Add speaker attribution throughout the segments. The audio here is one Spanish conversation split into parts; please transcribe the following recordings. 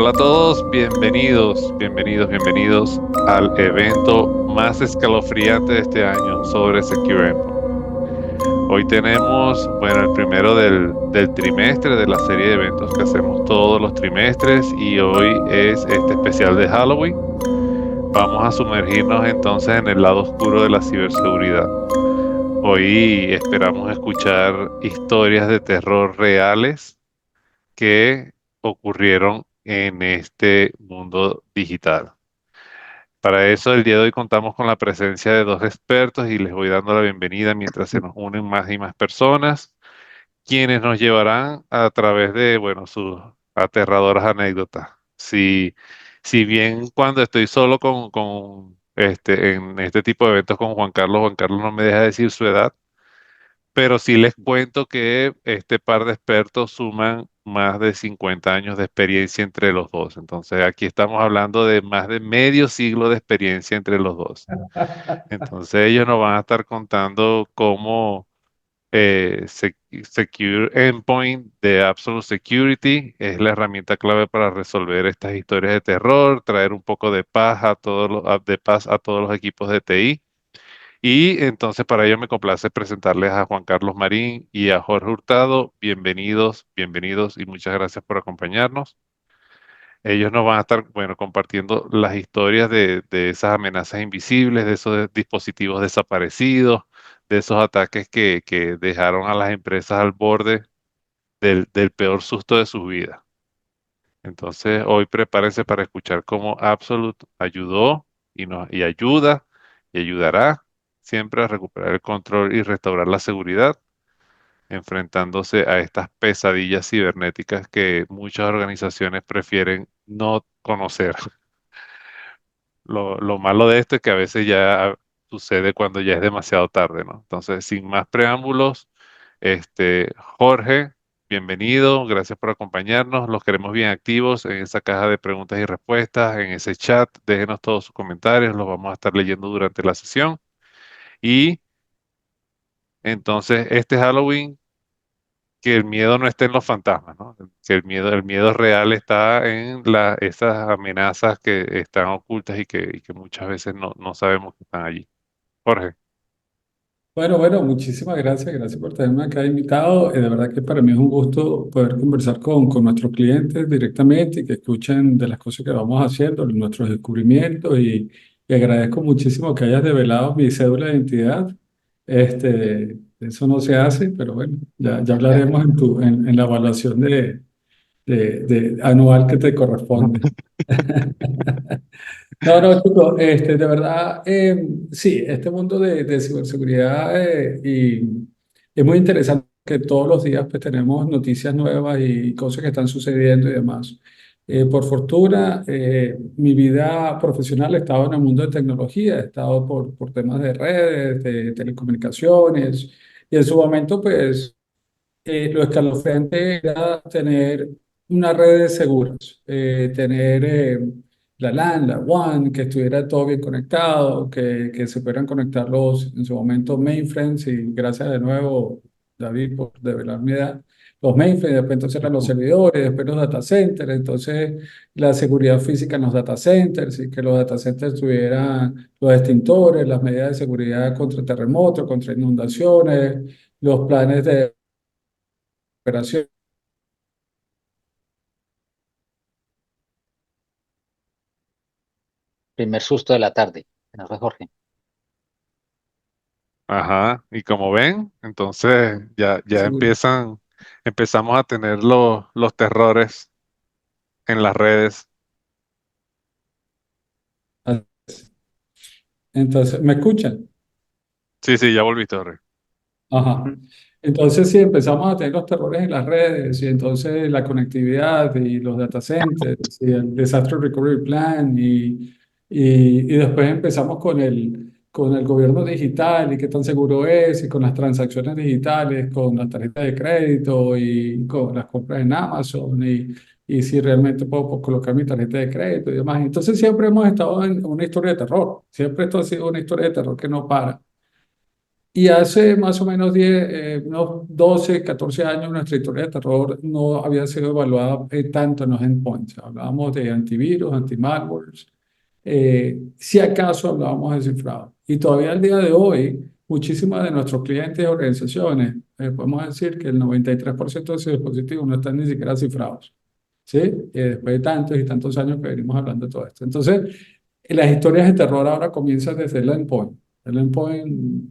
Speaker 1: Hola a todos, bienvenidos al evento más escalofriante de este año sobre Secure Endpoint. Hoy tenemos, bueno, el primero del trimestre de la serie de eventos que hacemos todos los trimestres y hoy es este especial de Halloween. Vamos a sumergirnos entonces en el lado oscuro de la ciberseguridad. Hoy esperamos escuchar historias de terror reales que ocurrieron en este mundo digital. Para eso, el día de hoy contamos con la presencia de dos expertos y les voy dando la bienvenida mientras se nos unen más y más personas, quienes nos llevarán a través de, bueno, sus aterradoras anécdotas. Si bien cuando estoy solo en este tipo de eventos con Juan Carlos no me deja decir su edad, pero sí les cuento que este par de expertos suman más de 50 años de experiencia entre los dos. Entonces, aquí estamos hablando de más de medio siglo de experiencia entre los dos. Entonces, ellos nos van a estar contando cómo Secure Endpoint de Absolute Security es la herramienta clave para resolver estas historias de terror, traer un poco de paz de paz a todos los equipos de TI. Y entonces para ello me complace presentarles a Juan Carlos Marín y a Jorge Hurtado. Bienvenidos y muchas gracias por acompañarnos. Ellos nos van a estar, bueno, compartiendo las historias de esas amenazas invisibles, de esos dispositivos desaparecidos, de esos ataques que dejaron a las empresas al borde del peor susto de sus vidas. Entonces, hoy prepárense para escuchar cómo Absolute ayudó y ayuda y ayudará siempre a recuperar el control y restaurar la seguridad, enfrentándose a estas pesadillas cibernéticas que muchas organizaciones prefieren no conocer. Lo malo de esto es que a veces ya sucede cuando ya es demasiado tarde, ¿no? Entonces, sin más preámbulos, Jorge, bienvenido, gracias por acompañarnos. Los queremos bien activos en esa caja de preguntas y respuestas, en ese chat. Déjenos todos sus comentarios, los vamos a estar leyendo durante la sesión. Y entonces, este Halloween, que el miedo no esté en los fantasmas, ¿no? Que el miedo real está en esas amenazas que están ocultas y que muchas veces no sabemos que están allí. Jorge.
Speaker 2: Bueno, muchísimas gracias por tenerme acá invitado. De verdad que para mí es un gusto poder conversar con nuestros clientes directamente y que escuchen de las cosas que vamos haciendo, nuestros descubrimientos y agradezco muchísimo que hayas develado mi cédula de identidad. Eso no se hace, pero bueno, ya hablaremos en la evaluación de anual que te corresponde. No, chico, de verdad, sí, este mundo de ciberseguridad y es muy interesante que todos los días pues tenemos noticias nuevas y cosas que están sucediendo y demás. Por fortuna, mi vida profesional ha estado en el mundo de tecnología, he estado por temas de redes, de telecomunicaciones y en su momento pues lo escalofriante era tener unas redes seguras, tener la LAN, la WAN, que estuviera todo bien conectado, que se pudieran conectar los, en su momento, mainframes, y gracias de nuevo, David, por develar mi edad, los mainframes, después entonces eran los servidores, después los data centers, entonces la seguridad física en los data centers, y que los data centers tuvieran los extintores, las medidas de seguridad contra terremotos, contra inundaciones, los planes de operación.
Speaker 3: Primer susto de la tarde. Se nos fue Jorge.
Speaker 1: Ajá, y como ven, entonces ya
Speaker 2: Seguro.
Speaker 1: empezamos a tener los terrores en las redes.
Speaker 2: Entonces, ¿me escuchan?
Speaker 1: Sí, ya volviste, Jorge.
Speaker 2: Ajá. Entonces, sí, empezamos a tener los terrores en las redes y entonces la conectividad y los data centers y el Disaster Recovery Plan y después empezamos con el gobierno digital y qué tan seguro es y con las transacciones digitales, con las tarjetas de crédito y con las compras en Amazon y si realmente puedo colocar mi tarjeta de crédito y demás. Entonces, siempre hemos estado en una historia de terror. Siempre esto ha sido una historia de terror que no para. Y hace más o menos 10, unos 12, 14 años nuestra historia de terror no había sido evaluada tanto en los endpoints. Hablábamos de antivirus, anti-malwares, si acaso hablábamos de cifrado. Y todavía al día de hoy, muchísimas de nuestros clientes y organizaciones, podemos decir que el 93% de sus dispositivos no están ni siquiera cifrados. ¿Sí? Después de tantos y tantos años que venimos hablando de todo esto. Entonces, las historias de terror ahora comienzan desde el endpoint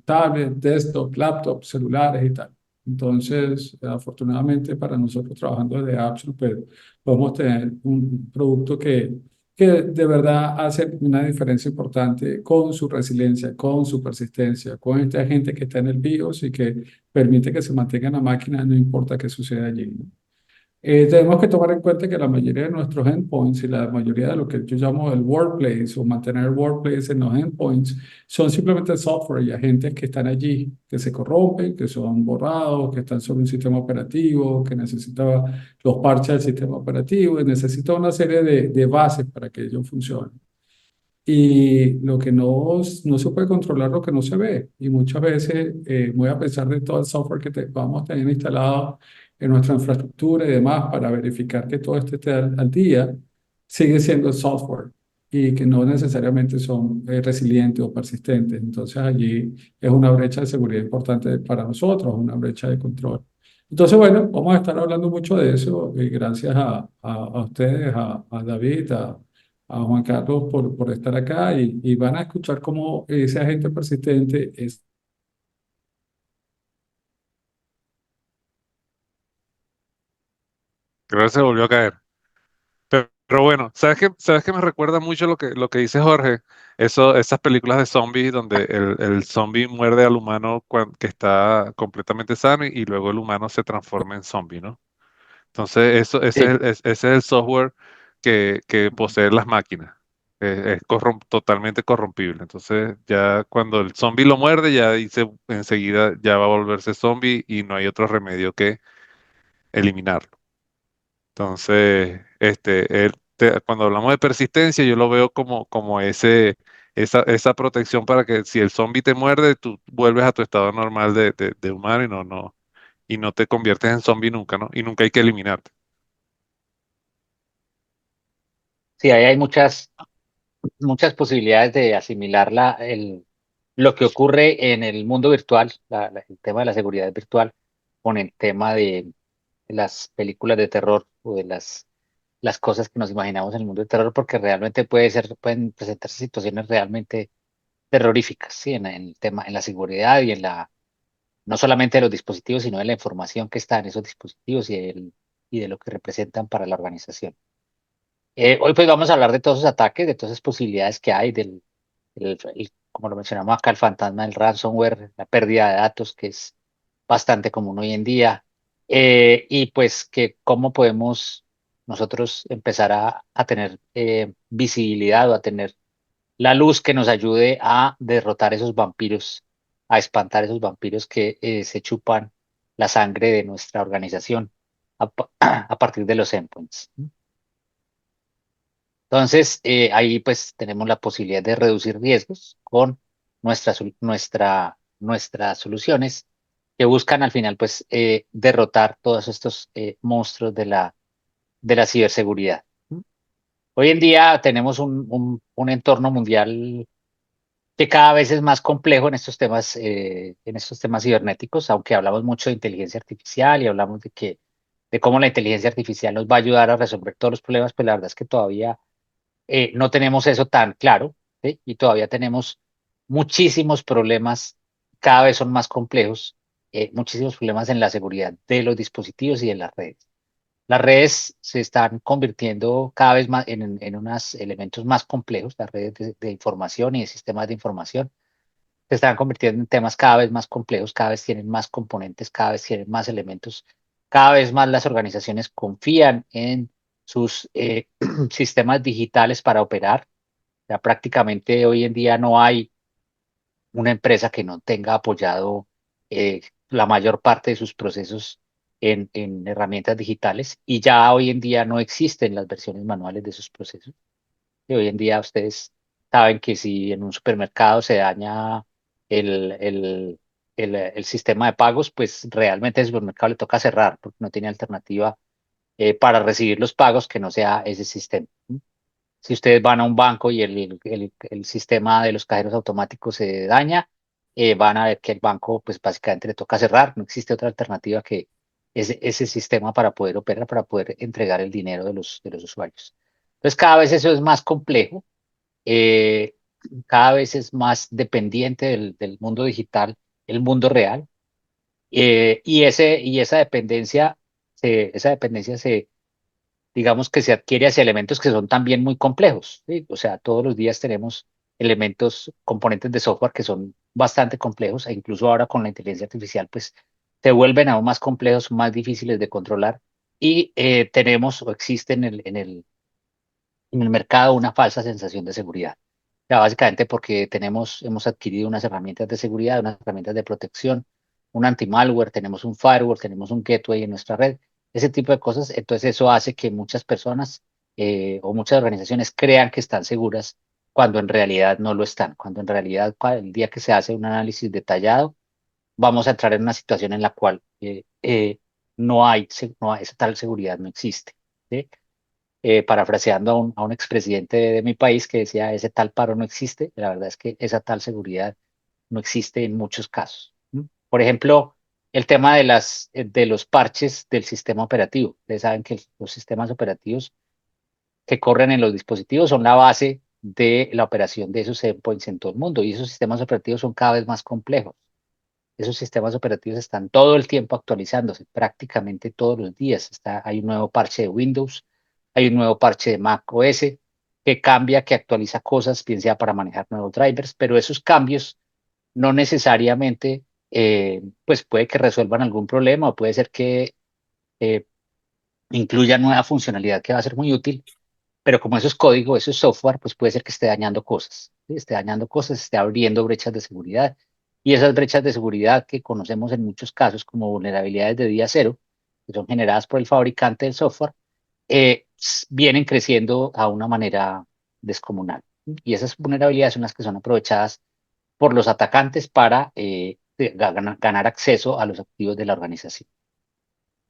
Speaker 2: tablet, desktop, laptop, celulares y tal. Entonces, afortunadamente para nosotros trabajando desde Absolute, pues, podemos tener un producto que de verdad hace una diferencia importante con su resiliencia, con su persistencia, con esta gente que está en el BIOS y que permite que se mantenga en la máquina, no importa qué suceda allí, ¿no? Tenemos que tomar en cuenta que la mayoría de nuestros endpoints y la mayoría de lo que yo llamo el workplace o mantener el workplace en los endpoints son simplemente software y agentes que están allí, que se corrompen, que son borrados, que están sobre un sistema operativo, que necesita los parches del sistema operativo y necesita una serie de bases para que ellos funcionen. Y lo que no se puede controlar, lo que no se ve. Y muchas veces, muy a pesar de todo el software que vamos a tener instalado en nuestra infraestructura y demás para verificar que todo esté al día, sigue siendo software y que no necesariamente son resilientes o persistentes. Entonces allí es una brecha de seguridad importante para nosotros, una brecha de control. Entonces, bueno, vamos a estar hablando mucho de eso y gracias a ustedes, a David, a Juan Carlos por estar acá y van a escuchar cómo ese agente persistente es.
Speaker 1: Creo que se volvió a caer. Pero bueno, ¿sabes qué me recuerda mucho lo que dice Jorge? Esas películas de zombies donde el zombie muerde al humano que está completamente sano y luego el humano se transforma en zombie, ¿no? Entonces,
Speaker 3: Sí,
Speaker 1: ese es el software que poseen las máquinas. Totalmente corrompible. Entonces, ya cuando el zombie lo muerde, ya dice enseguida ya va a volverse zombie y no hay otro remedio que eliminarlo. Entonces, cuando hablamos de persistencia, yo lo veo como esa protección para que si el zombie te muerde, tú vuelves a tu estado normal de humano y no te conviertes en zombie nunca, ¿no? Y nunca hay que eliminarte.
Speaker 3: sí, ahí hay muchas posibilidades de asimilar lo que ocurre en el mundo virtual, el tema de la seguridad virtual, con el tema de las películas de terror o de las cosas que nos imaginamos en el mundo del terror, porque realmente pueden presentarse situaciones realmente terroríficas, ¿sí? En el tema, en la seguridad y no solamente de los dispositivos, sino de la información que está en esos dispositivos y de lo que representan para la organización. Hoy pues vamos a hablar de todos esos ataques, de todas esas posibilidades que hay, como lo mencionamos acá, el fantasma del ransomware, la pérdida de datos, que es bastante común hoy en día, y pues que cómo podemos nosotros empezar a tener visibilidad o a tener la luz que nos ayude a derrotar esos vampiros, a espantar esos vampiros que se chupan la sangre de nuestra organización a partir de los endpoints. Entonces, ahí pues tenemos la posibilidad de reducir riesgos con nuestras soluciones que buscan al final pues derrotar todos estos monstruos de la ciberseguridad. Hoy en día tenemos un entorno mundial que cada vez es más complejo en estos temas cibernéticos, aunque hablamos mucho de inteligencia artificial y hablamos de cómo la inteligencia artificial nos va a ayudar a resolver todos los problemas, pues la verdad es que todavía no tenemos eso tan claro, ¿sí? Y todavía tenemos muchísimos problemas, cada vez son más complejos, muchísimos problemas en la seguridad de los dispositivos y de las redes. Las redes se están convirtiendo cada vez más en unos elementos más complejos, las redes de información y de sistemas de información se están convirtiendo en temas cada vez más complejos, cada vez tienen más componentes, cada vez tienen más elementos, cada vez más las organizaciones confían en sus sistemas digitales para operar. Ya prácticamente hoy en día no hay una empresa que no tenga apoyado la mayor parte de sus procesos en herramientas digitales y ya hoy en día no existen las versiones manuales de sus procesos. Y hoy en día ustedes saben que si en un supermercado se daña el el sistema de pagos, pues realmente el supermercado le toca cerrar porque no tiene alternativa para recibir los pagos que no sea ese sistema. Si ustedes van a un banco y el sistema de los cajeros automáticos se daña, van a ver que el banco, pues básicamente le toca cerrar. No existe otra alternativa que ese sistema para poder operar, para poder entregar el dinero de los usuarios. Entonces, cada vez eso es más complejo, eh, cada vez es más dependiente del mundo digital, el mundo real, y esa dependencia digamos que se adquiere hacia elementos que son también muy complejos, ¿sí? O sea, todos los días tenemos elementos, componentes de software que son bastante complejos, e incluso ahora con la inteligencia artificial, pues se vuelven aún más complejos, más difíciles de controlar, y tenemos o existe en el mercado una falsa sensación de seguridad. O sea, básicamente porque hemos adquirido unas herramientas de seguridad, unas herramientas de protección, un anti-malware, tenemos un firewall, tenemos un gateway en nuestra red, ese tipo de cosas. Entonces eso hace que muchas personas o muchas organizaciones crean que están seguras cuando en realidad no lo están, cuando en realidad el día que se hace un análisis detallado, vamos a entrar en una situación en la cual no hay esa tal seguridad, no existe. ¿Sí? Parafraseando a un expresidente de mi país que decía, ese tal paro no existe, la verdad es que esa tal seguridad no existe en muchos casos. ¿M? Por ejemplo, el tema de los parches del sistema operativo. Ustedes saben que los sistemas operativos que corren en los dispositivos son la base de la operación de esos endpoints en todo el mundo, y esos sistemas operativos son cada vez más complejos. Esos sistemas operativos están todo el tiempo actualizándose, prácticamente todos los días. Hay un nuevo parche de Windows, hay un nuevo parche de Mac OS que cambia, que actualiza cosas, bien sea para manejar nuevos drivers, pero esos cambios no necesariamente, pues puede que resuelvan algún problema, o puede ser que eh, incluyan nueva funcionalidad que va a ser muy útil, pero como eso es código, eso es software, pues puede ser que esté dañando cosas, ¿sí? Esté dañando cosas, esté abriendo brechas de seguridad. Y esas brechas de seguridad que conocemos en muchos casos como vulnerabilidades de día cero, que son generadas por el fabricante del software, vienen creciendo a una manera descomunal. Y esas vulnerabilidades son las que son aprovechadas por los atacantes para ganar acceso a los activos de la organización.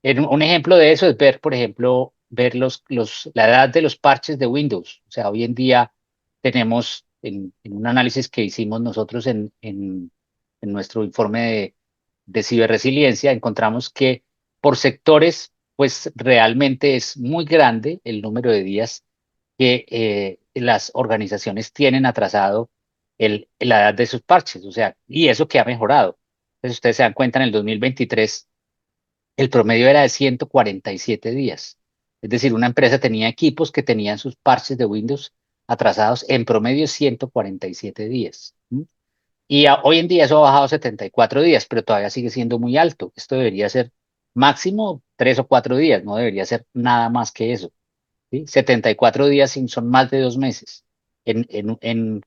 Speaker 3: Un ejemplo de eso es ver, por ejemplo, ver la edad de los parches de Windows. O sea, hoy en día tenemos en un análisis que hicimos nosotros en nuestro informe de ciberresiliencia, encontramos que por sectores, pues realmente es muy grande el número de días que las organizaciones tienen atrasado la edad de sus parches. O sea, y eso que ha mejorado. Entonces, ustedes se dan cuenta, en el 2023 el promedio era de 147 días. Es decir, una empresa tenía equipos que tenían sus parches de Windows atrasados en promedio 147 días. ¿M? Y hoy en día eso ha bajado a 74 días, pero todavía sigue siendo muy alto. Esto debería ser máximo 3 o 4 días, no debería ser nada más que eso. ¿Sí? 74 días son más de 2 meses. En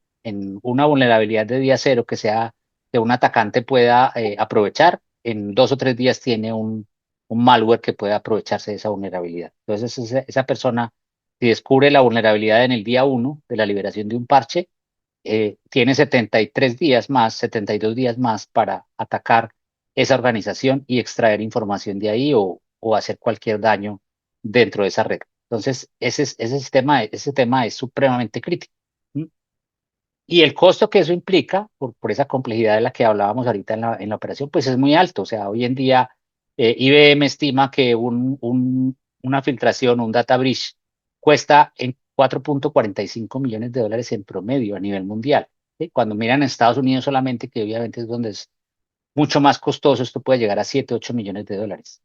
Speaker 3: una vulnerabilidad de día cero que un atacante pueda aprovechar, en 2 o 3 días tiene un malware que puede aprovecharse de esa vulnerabilidad. Entonces, esa persona, si descubre la vulnerabilidad en el día uno de la liberación de un parche, tiene 73 días más, 72 días más para atacar esa organización y extraer información de ahí o hacer cualquier daño dentro de esa red. Entonces, ese tema es supremamente crítico. ¿M? Y el costo que eso implica, por esa complejidad de la que hablábamos ahorita en la operación, pues es muy alto. O sea, hoy en día IBM estima que una filtración, un data breach, cuesta en 4,45 millones de dólares en promedio a nivel mundial. ¿Sí? Cuando miran en Estados Unidos solamente, que obviamente es donde es mucho más costoso, esto puede llegar a 7, 8 millones de dólares.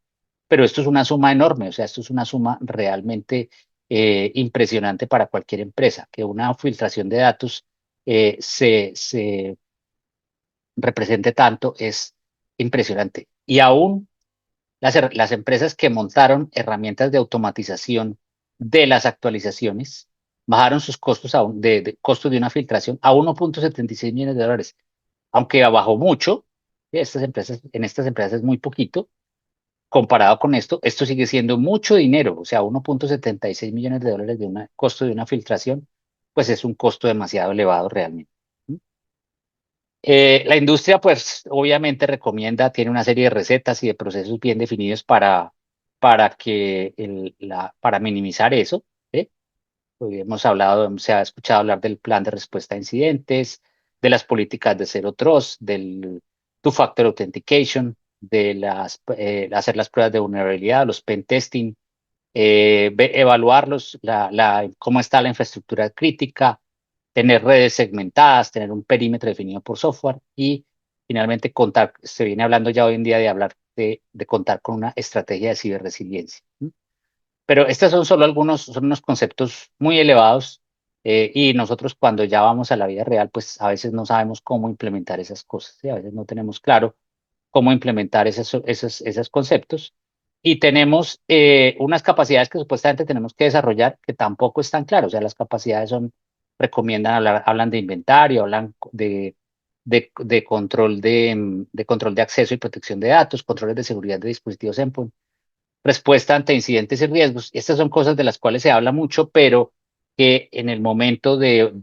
Speaker 3: Pero esto es una suma enorme, o sea, esto es una suma realmente impresionante para cualquier empresa, que una filtración de datos se represente tanto es impresionante. Y aún las empresas que montaron herramientas de automatización de las actualizaciones bajaron sus costos de costos de una filtración a 1,76 millones de dólares, aunque bajó mucho. En estas empresas es muy poquito. Comparado con esto sigue siendo mucho dinero. O sea, 1,76 millones de dólares de un costo de una filtración, pues es un costo demasiado elevado realmente. ¿Mm? La industria, pues, obviamente recomienda, tiene una serie de recetas y de procesos bien definidos para minimizar eso. ¿Sí? Hoy hemos hablado, se ha escuchado hablar del plan de respuesta a incidentes, de las políticas de Zero Trust, del Two-Factor Authentication, hacer las pruebas de vulnerabilidad, los pen testing, evaluarlos, cómo está la infraestructura crítica, tener redes segmentadas, tener un perímetro definido por software y finalmente contar, se viene hablando ya hoy en día de hablar de contar con una estrategia de ciberresiliencia. Pero estos son solo algunos, son unos conceptos muy elevados, y nosotros cuando ya vamos a la vida real, pues a veces no sabemos cómo implementar esas cosas, ¿sí? A veces no tenemos claro cómo implementar esos conceptos y tenemos unas capacidades que supuestamente tenemos que desarrollar que tampoco están claras. O sea, las capacidades recomiendan hablan de inventario, hablan de control de control de acceso y protección de datos, controles de seguridad de dispositivos endpoint, respuesta ante incidentes y riesgos. Estas son cosas de las cuales se habla mucho, pero que en el momento de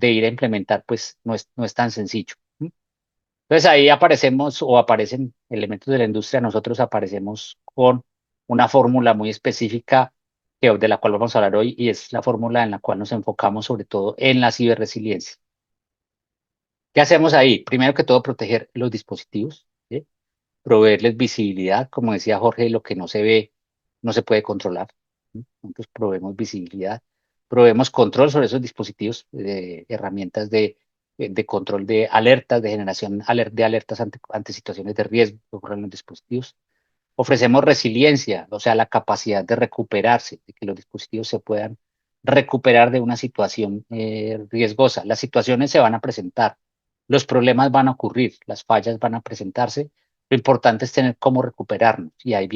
Speaker 3: ir a implementar, pues no es tan sencillo. Entonces ahí aparecemos o aparecen elementos de la industria, nosotros aparecemos con una fórmula muy específica de la cual vamos a hablar hoy y es la fórmula en la cual nos enfocamos sobre todo en la ciberresiliencia. ¿Qué hacemos ahí? Primero que todo, proteger los dispositivos, ¿sí? Proveerles visibilidad, como decía Jorge, lo que no se ve no se puede controlar. ¿Sí? Entonces proveemos visibilidad, proveemos control sobre esos dispositivos, herramientas de control de alertas, de generación de alertas ante situaciones de riesgo que ocurren en los dispositivos. Ofrecemos resiliencia, o sea, la capacidad de recuperarse, de que los dispositivos se puedan recuperar de una situación riesgosa. Las situaciones se van a presentar, los problemas van a ocurrir, las fallas van a presentarse. Lo importante es tener cómo recuperarnos y de ahí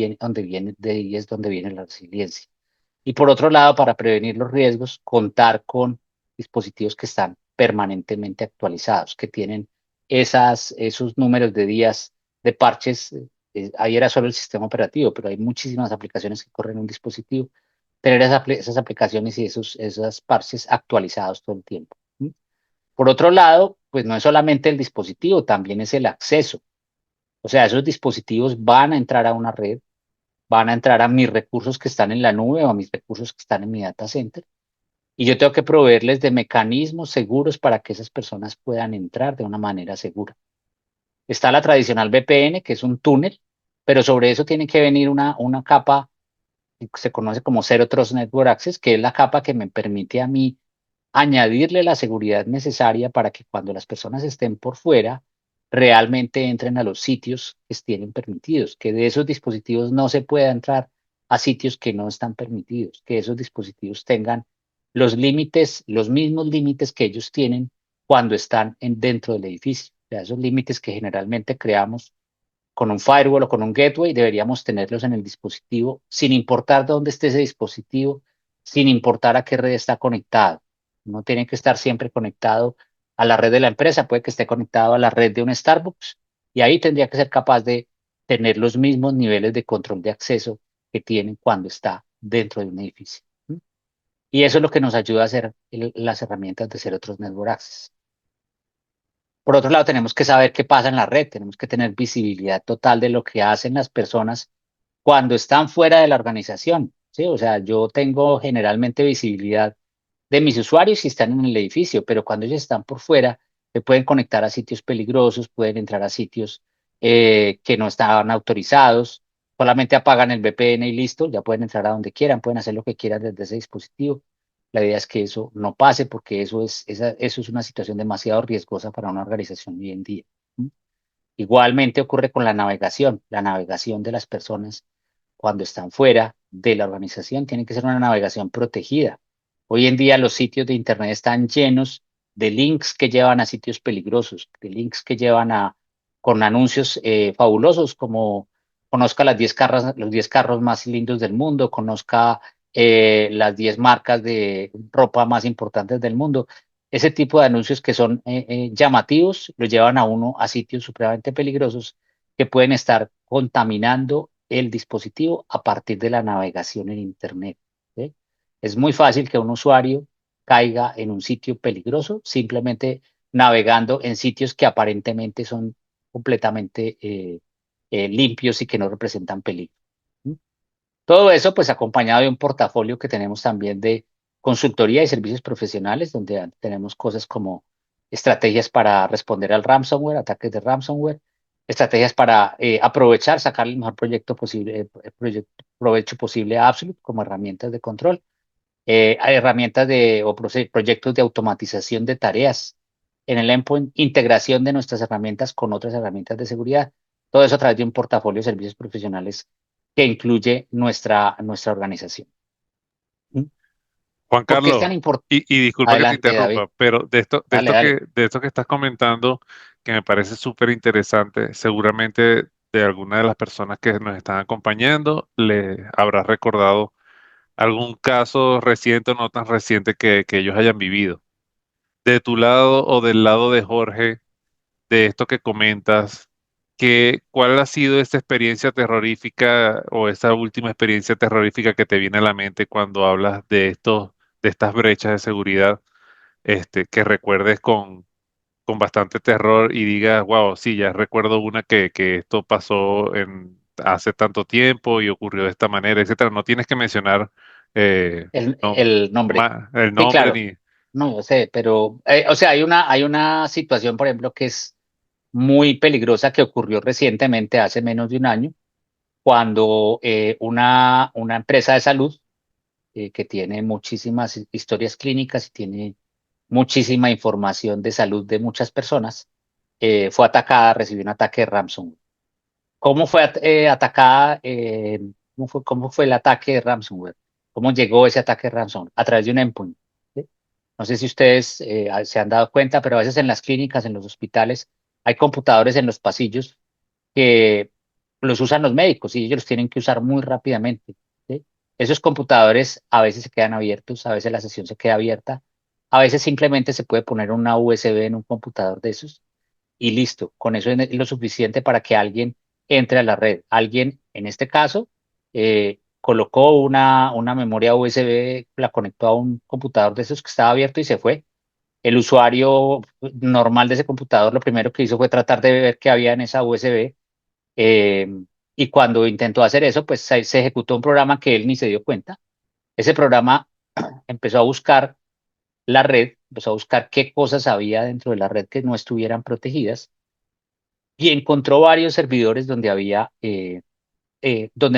Speaker 3: es donde viene la resiliencia. Y por otro lado, para prevenir los riesgos, contar con dispositivos que están permanentemente actualizados, que tienen esos números de días de parches. Ahí era solo el sistema operativo, pero hay muchísimas aplicaciones que corren en un dispositivo. Tener esas aplicaciones y esas parches actualizados todo el tiempo. ¿Sí? Por otro lado, pues no es solamente el dispositivo, también es el acceso. O sea, esos dispositivos van a entrar a una red, van a entrar a mis recursos que están en la nube o a mis recursos que están en mi data center. Y yo tengo que proveerles de mecanismos seguros para que esas personas puedan entrar de una manera segura. Está la tradicional VPN, que es un túnel, pero sobre eso tiene que venir una capa que se conoce como Zero Trust Network Access, que es la capa que me permite a mí añadirle la seguridad necesaria para que cuando las personas estén por fuera, realmente entren a los sitios que tienen permitidos, que de esos dispositivos no se pueda entrar a sitios que no están permitidos, que esos dispositivos tengan los límites, los mismos límites que ellos tienen cuando están dentro del edificio. O sea, esos límites que generalmente creamos con un firewall o con un gateway, deberíamos tenerlos en el dispositivo, sin importar dónde esté ese dispositivo, sin importar a qué red está conectado. No tiene que estar siempre conectado a la red de la empresa, puede que esté conectado a la red de un Starbucks y ahí tendría que ser capaz de tener los mismos niveles de control de acceso que tienen cuando está dentro de un edificio. ¿Sí? Y eso es lo que nos ayuda a hacer las herramientas de Zero Trust Network Access. Por otro lado, tenemos que saber qué pasa en la red, tenemos que tener visibilidad total de lo que hacen las personas cuando están fuera de la organización, ¿sí? O sea, yo tengo generalmente visibilidad de mis usuarios si están en el edificio, pero cuando ellos están por fuera, se pueden conectar a sitios peligrosos, pueden entrar a sitios que no estaban autorizados, solamente apagan el VPN y listo, ya pueden entrar a donde quieran, pueden hacer lo que quieran desde ese dispositivo. La idea es que eso no pase porque eso es una situación demasiado riesgosa para una organización hoy en día. ¿Sí? Igualmente ocurre con la navegación de las personas cuando están fuera de la organización tiene que ser una navegación protegida. Hoy en día los sitios de Internet están llenos de links que llevan a sitios peligrosos, de links que llevan con anuncios fabulosos como conozca los 10 carros más lindos del mundo, conozca las 10 marcas de ropa más importantes del mundo. Ese tipo de anuncios que son llamativos lo llevan a uno a sitios supremamente peligrosos que pueden estar contaminando el dispositivo a partir de la navegación en Internet. ¿Sí? Es muy fácil que un usuario caiga en un sitio peligroso simplemente navegando en sitios que aparentemente son completamente limpios y que no representan peligro. ¿Mm? Todo eso pues acompañado de un portafolio que tenemos también de consultoría y servicios profesionales, donde tenemos cosas como estrategias para responder al ransomware, ataques de ransomware, estrategias para aprovechar, sacar el mejor proyecto posible, provecho posible a Absolute como herramientas de control, hay herramientas proyectos de automatización de tareas en el endpoint, integración de nuestras herramientas con otras herramientas de seguridad. Todo eso a través de un portafolio de servicios profesionales que incluye nuestra organización. ¿Mm?
Speaker 1: Juan
Speaker 3: ¿Por qué es tan
Speaker 1: Carlos,
Speaker 3: importante?
Speaker 1: y disculpa que te
Speaker 3: Adelante, David.
Speaker 1: interrumpa, pero
Speaker 3: Dale, dale.
Speaker 1: de esto que estás comentando, que me parece súper interesante, seguramente de alguna de las personas que nos están acompañando le habrás recordado algún caso reciente o no tan reciente que ellos hayan vivido. De tu lado o del lado de Jorge, de esto que comentas, ¿cuál ha sido esta experiencia terrorífica o esta última experiencia terrorífica que te viene a la mente cuando hablas de estas brechas de seguridad, que recuerdes con bastante terror y digas, wow, sí, ya recuerdo una que esto pasó hace tanto tiempo y ocurrió de esta manera, etcétera? No tienes que mencionar
Speaker 3: El nombre.
Speaker 1: el
Speaker 3: Sí,
Speaker 1: nombre
Speaker 3: claro.
Speaker 1: ni...
Speaker 3: No, yo sé, pero, o sea, hay una situación, por ejemplo, que es muy peligrosa que ocurrió recientemente, hace menos de un año, cuando una empresa de salud que tiene muchísimas historias clínicas y tiene muchísima información de salud de muchas personas, fue atacada, recibió un ataque de ransomware. ¿Cómo fue atacada? ¿Cómo fue el ataque de ransomware? ¿Cómo llegó ese ataque de ransomware? A través de un endpoint. ¿Sí? No sé si ustedes se han dado cuenta, pero a veces en las clínicas, en los hospitales, hay computadores en los pasillos que los usan los médicos y ellos los tienen que usar muy rápidamente. ¿Sí? Esos computadores a veces se quedan abiertos, a veces la sesión se queda abierta, a veces simplemente se puede poner una USB en un computador de esos y listo. Con eso es lo suficiente para que alguien entre a la red. Alguien, en este caso, colocó una memoria USB, la conectó a un computador de esos que estaba abierto y se fue. El usuario normal de ese computador lo primero que hizo fue tratar de ver qué había en esa USB, eh, y cuando intentó hacer eso, pues se ejecutó un programa que él ni se dio cuenta. Ese programa empezó a buscar la red, empezó a buscar qué cosas había dentro de la red que no estuvieran protegidas y encontró varios servidores donde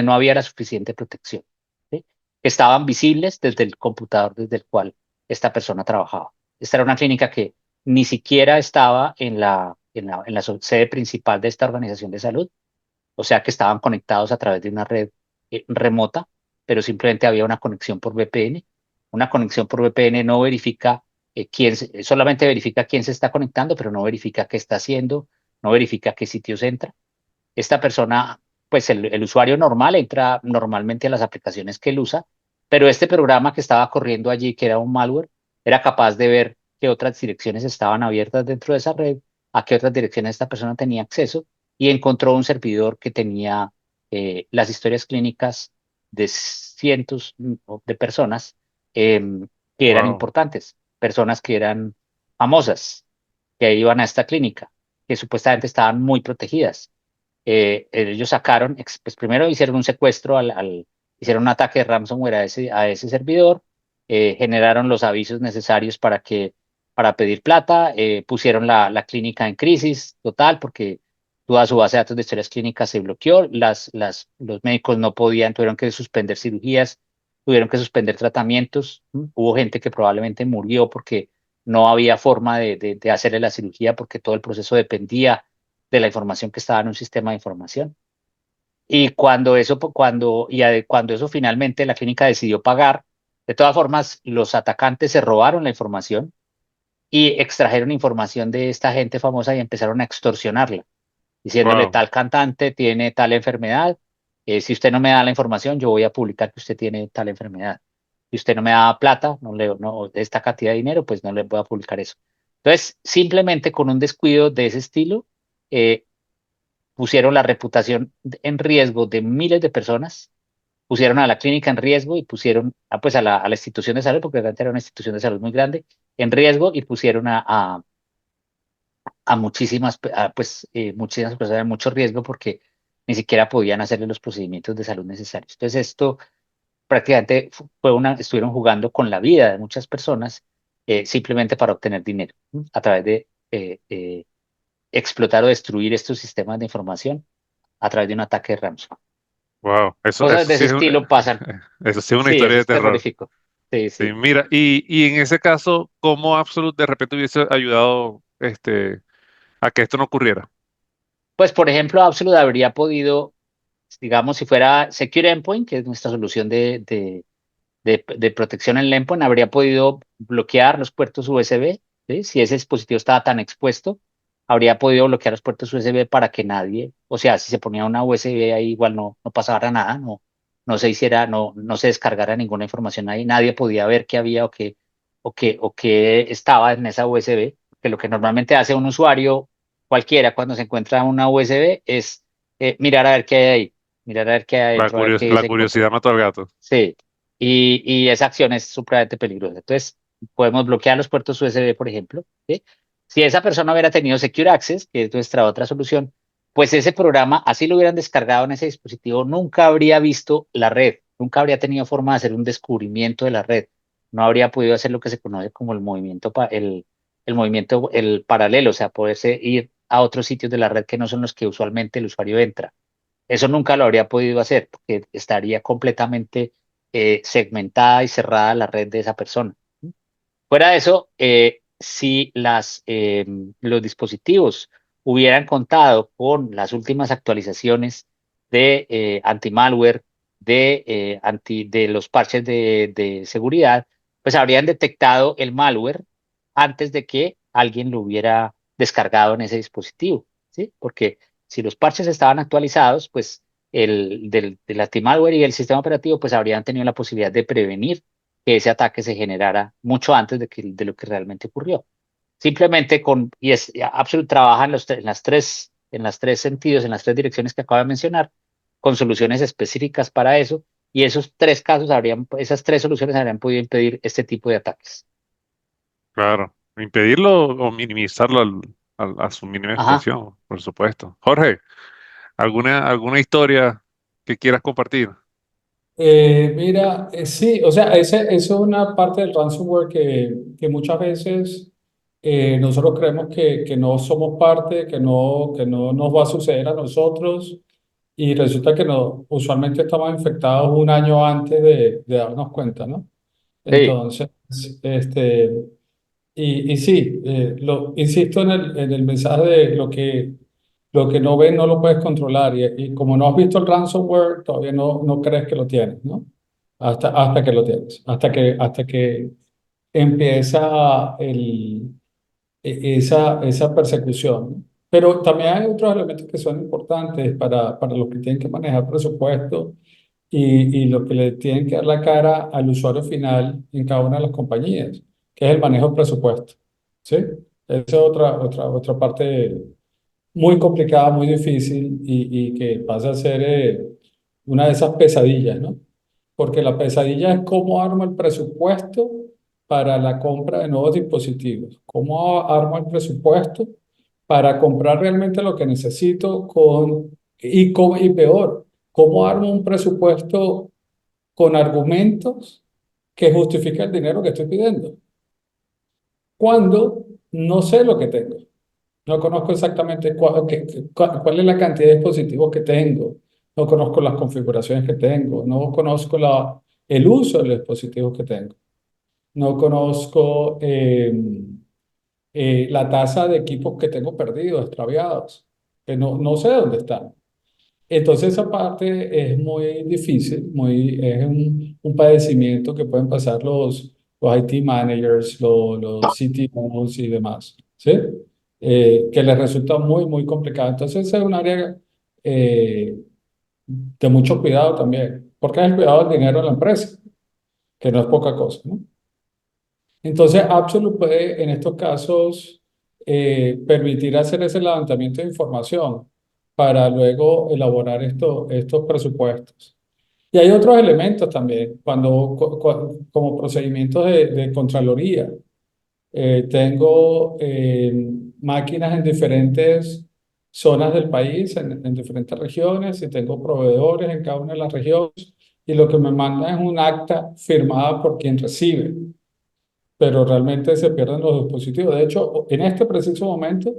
Speaker 3: no había la suficiente protección, ¿sí? Que estaban visibles desde el computador desde el cual esta persona trabajaba. Esta era una clínica que ni siquiera estaba en la sede principal de esta organización de salud, o sea que estaban conectados a través de una red remota, pero simplemente había una conexión por VPN. Una conexión por VPN no verifica solamente verifica quién se está conectando, pero no verifica qué está haciendo, no verifica qué sitios entra. Esta persona, pues el usuario normal entra normalmente a las aplicaciones que él usa, pero este programa que estaba corriendo allí, que era un malware, era capaz de ver qué otras direcciones estaban abiertas dentro de esa red, a qué otras direcciones esta persona tenía acceso y encontró un servidor que tenía las historias clínicas de cientos de personas que eran
Speaker 1: Wow.
Speaker 3: importantes, personas que eran famosas, que iban a esta clínica, que supuestamente estaban muy protegidas. Ellos sacaron, pues primero hicieron un secuestro hicieron un ataque de ransomware a ese servidor, generaron los avisos necesarios para pedir plata, pusieron la clínica en crisis total porque toda su base de datos de historias clínicas se bloqueó, los médicos no podían, tuvieron que suspender cirugías, tuvieron que suspender tratamientos, hubo gente que probablemente murió porque no había forma de hacerle la cirugía porque todo el proceso dependía de la información que estaba en un sistema de información. Y cuando eso finalmente la clínica decidió pagar, de todas formas, los atacantes se robaron la información y extrajeron información de esta gente famosa y empezaron a extorsionarla, diciéndole
Speaker 1: Wow.
Speaker 3: tal cantante tiene tal enfermedad, si usted no me da la información, yo voy a publicar que usted tiene tal enfermedad. Si usted no me da plata, no, esta cantidad de dinero, pues no le voy a publicar eso. Entonces, simplemente con un descuido de ese estilo, eh, pusieron la reputación en riesgo de miles de personas, pusieron a la clínica en riesgo y pusieron pues a la institución de salud, porque realmente era una institución de salud muy grande, en riesgo y pusieron a muchísimas personas en mucho riesgo porque ni siquiera podían hacerle los procedimientos de salud necesarios. Entonces esto prácticamente estuvieron jugando con la vida de muchas personas simplemente para obtener dinero, ¿no? A través de explotar o destruir estos sistemas de información a través de un ataque de ransomware.
Speaker 1: Wow,
Speaker 3: Cosas de ese estilo pasan.
Speaker 1: eso sí es una
Speaker 3: Sí,
Speaker 1: historia
Speaker 3: eso
Speaker 1: de
Speaker 3: es
Speaker 1: terror.
Speaker 3: terrorífico. Sí,
Speaker 1: Sí,
Speaker 3: sí.
Speaker 1: mira, y en ese caso, ¿cómo Absolute de repente hubiese ayudado a que esto no ocurriera?
Speaker 3: Pues, por ejemplo, Absolute habría podido, digamos, si fuera Secure Endpoint, que es nuestra solución de protección en el endpoint, habría podido bloquear los puertos USB, ¿sí? Si ese dispositivo estaba tan expuesto, habría podido bloquear los puertos USB para que nadie, o sea, si se ponía una USB ahí, igual no pasara nada, no se hiciera, no se descargara ninguna información ahí, nadie podía ver qué había o qué estaba en esa USB, que lo que normalmente hace un usuario cualquiera cuando se encuentra una USB es mirar a ver qué hay ahí, mirar a ver qué hay adentro, a ver qué
Speaker 1: La
Speaker 3: se encontró.
Speaker 1: curiosidad mató al gato.
Speaker 3: Sí, y esa acción es supremamente peligrosa. Entonces, podemos bloquear los puertos USB, por ejemplo, ¿sí? Si esa persona hubiera tenido Secure Access, que es nuestra otra solución, pues ese programa, así lo hubieran descargado en ese dispositivo, nunca habría visto la red, nunca habría tenido forma de hacer un descubrimiento de la red, no habría podido hacer lo que se conoce como el paralelo, o sea, poderse ir a otros sitios de la red que no son los que usualmente el usuario entra. Eso nunca lo habría podido hacer porque estaría completamente segmentada y cerrada la red de esa persona. Fuera de eso, si los dispositivos hubieran contado con las últimas actualizaciones de anti-malware, de los parches de seguridad, pues habrían detectado el malware antes de que alguien lo hubiera descargado en ese dispositivo, ¿sí? Porque si los parches estaban actualizados, pues del anti-malware y el sistema operativo, pues habrían tenido la posibilidad de prevenir que ese ataque se generara mucho antes de lo que realmente ocurrió. Simplemente Absolute trabaja en las tres sentidos, en las tres direcciones que acabo de mencionar, con soluciones específicas para eso, y esas tres soluciones habrían podido impedir este tipo de ataques.
Speaker 1: Claro. Impedirlo o minimizarlo a su mínima
Speaker 3: Ajá.
Speaker 1: expresión, por supuesto. Jorge, ¿alguna historia que quieras compartir?
Speaker 2: Mira, sí, o sea, eso es una parte del ransomware que muchas veces nosotros creemos que no somos parte, que no nos va a suceder a nosotros y resulta que no, usualmente estamos infectados un año antes de darnos cuenta, ¿no?
Speaker 3: Sí,
Speaker 2: Entonces, este, y sí, insisto en el mensaje de lo que no ves no lo puedes controlar. Y como no has visto el ransomware, todavía no crees que lo tienes, ¿no? Hasta que lo tienes, hasta que empieza esa persecución, ¿no? Pero también hay otros elementos que son importantes para los que tienen que manejar presupuesto y lo que le tienen que dar la cara al usuario final en cada una de las compañías, que es el manejo de presupuesto. ¿Sí? Esa es otra parte muy complicada, muy difícil y que pasa a ser una de esas pesadillas, ¿no? Porque la pesadilla es cómo armo el presupuesto para la compra de nuevos dispositivos, cómo armo el presupuesto para comprar realmente lo que necesito y peor, cómo armo un presupuesto con argumentos que justifiquen el dinero que estoy pidiendo, cuando no sé lo que tengo. No conozco exactamente cuál es la cantidad de dispositivos que tengo. No conozco las configuraciones que tengo. No conozco el uso de los dispositivos que tengo. No conozco la tasa de equipos que tengo perdidos, extraviados, que no sé dónde están. Entonces esa parte es muy difícil, es un padecimiento que pueden pasar los IT managers, los CTOs y demás, ¿sí? Que les resulta muy, muy complicado. Entonces ese es un área eh, de mucho cuidado también, porque es el cuidado del dinero de la empresa, que no es poca cosa, ¿no? Entonces Absolute puede en estos casos permitir hacer ese levantamiento de información para luego elaborar estos presupuestos. Y hay otros elementos también, como procedimientos de Contraloría. Tengo máquinas en diferentes zonas del país, en diferentes regiones, y tengo proveedores en cada una de las regiones, y lo que me mandan es un acta firmada por quien recibe, pero realmente se pierden los dispositivos. De hecho, en este preciso momento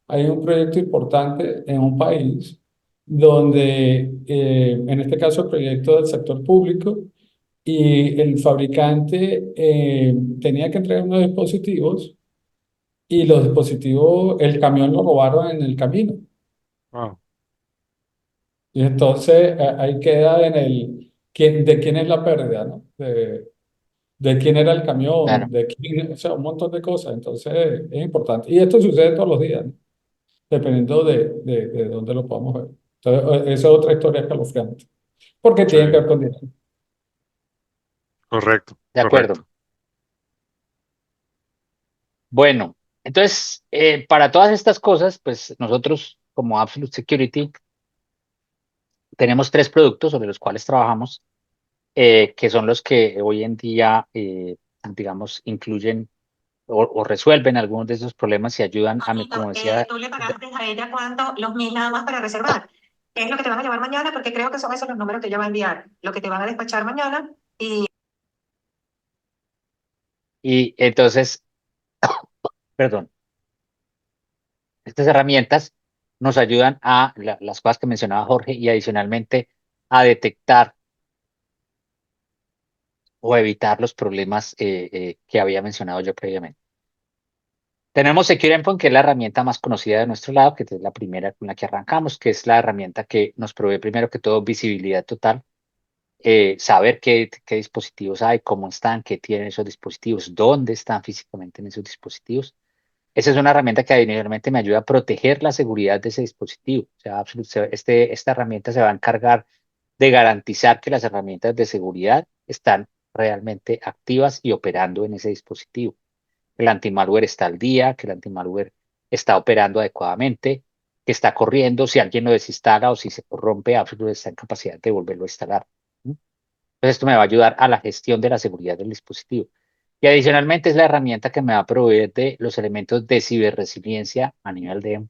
Speaker 2: hay un proyecto importante en un país donde, en este caso, el proyecto del sector público, y el fabricante tenía que entregar unos dispositivos, y los dispositivos, el camión lo robaron en el camino.
Speaker 1: Wow.
Speaker 2: Y entonces ahí queda en de quién es la pérdida, ¿no? De quién era el camión,
Speaker 3: Claro,
Speaker 2: de quién, o sea, un montón de cosas. Entonces es importante. Y esto sucede todos los días, ¿no? Dependiendo de dónde lo podamos ver. Entonces, esa es otra historia escalofriante. Porque
Speaker 1: Sí,
Speaker 2: tiene que ver con dinero.
Speaker 1: correcto,
Speaker 3: de
Speaker 1: correcto.
Speaker 3: acuerdo. Bueno, entonces, para todas estas cosas, pues nosotros como Absolute Security tenemos tres productos sobre los cuales trabajamos, que son los que hoy en día, digamos, incluyen o resuelven algunos de esos problemas y ayudan a mí,
Speaker 4: Amito,
Speaker 3: como decía,
Speaker 4: tú le pagaste a ella cuánto, los 1.000 nada más para reservar. ¿Qué es lo que te van a llevar mañana? Porque creo que son esos los números que ella va a enviar. Lo que te van a despachar mañana. Y
Speaker 3: y entonces, perdón, estas herramientas nos ayudan a las cosas que mencionaba Jorge y adicionalmente a detectar o evitar los problemas que había mencionado yo previamente. Tenemos Secure Endpoint, que es la herramienta más conocida de nuestro lado, que es la primera con la que arrancamos, que es la herramienta que nos provee primero que todo visibilidad total, saber qué dispositivos hay, cómo están, qué tienen esos dispositivos, dónde están físicamente en esos dispositivos. Esa es una herramienta que adicionalmente me ayuda a proteger la seguridad de ese dispositivo. O sea, esta herramienta se va a encargar de garantizar que las herramientas de seguridad están realmente activas y operando en ese dispositivo. Que el antimalware está al día, que el antimalware está operando adecuadamente, que está corriendo, si alguien lo desinstala o si se corrompe, Absolute está en capacidad de volverlo a instalar. ¿No? Entonces esto me va a ayudar a la gestión de la seguridad del dispositivo. Y adicionalmente es la herramienta que me va a proveer de los elementos de ciberresiliencia a nivel de,